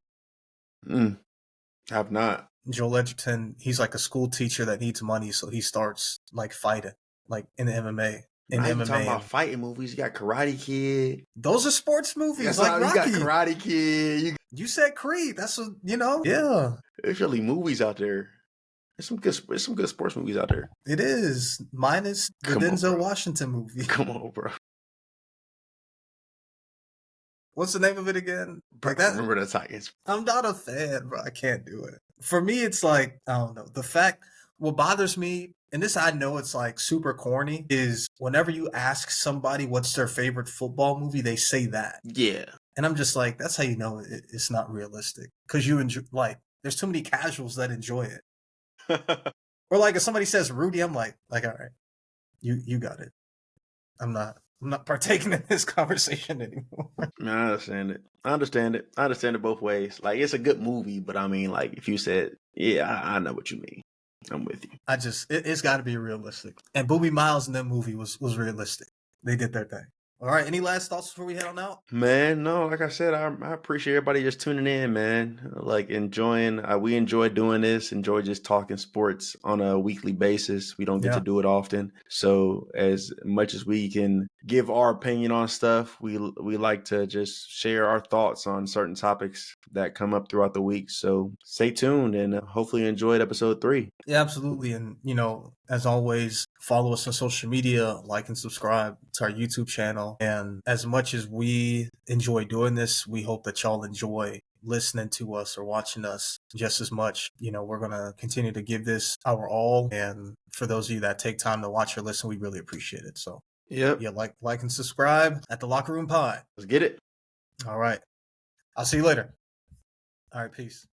Have not. Joel Edgerton, he's like a school teacher that needs money, so he starts like fighting, like in MMA. In Not even MMA, talking about fighting movies. You got Karate Kid. Those are sports movies. That's like Rocky. You got Karate Kid. You said Creed. That's what, Yeah. There's really movies out there. There's some good sports movies out there. It is. Minus the Denzel Washington movie. Come on, bro. What's the name of it again? Bro, I remember the Titans. I'm not a fan, bro. I can't do it. For me, it's like, I don't know. The fact, what bothers me, and this I know it's like super corny, is whenever you ask somebody what's their favorite football movie, they say that. Yeah. And I'm just like, that's how you know it's not realistic. Because you enjoy, like, there's too many casuals that enjoy it. Or like if somebody says Rudy, I'm like, all right, you got it. I'm not partaking in this conversation anymore. Man, I understand it. I understand it both ways. Like, it's a good movie, but I mean, like, if you said, yeah, I know what you mean. I'm with you. It's got to be realistic. And Boobie Miles in that movie was realistic. They did their thing. All right. Any last thoughts before we head on out? Man, no, like I said, I appreciate everybody just tuning in, man. Like enjoying, we enjoy doing this, enjoy just talking sports on a weekly basis. We don't get to do it often. So as much as we can give our opinion on stuff, we like to just share our thoughts on certain topics that come up throughout the week. So stay tuned and hopefully you enjoyed episode 3. Yeah, absolutely. And, as always, follow us on social media, like and subscribe to our YouTube channel. And as much as we enjoy doing this, we hope that y'all enjoy listening to us or watching us just as much. We're going to continue to give this our all. And for those of you that take time to watch or listen, we really appreciate it. So, yeah, like and subscribe at the Lockeroom Pod. Let's get it. All right. I'll see you later. All right. Peace.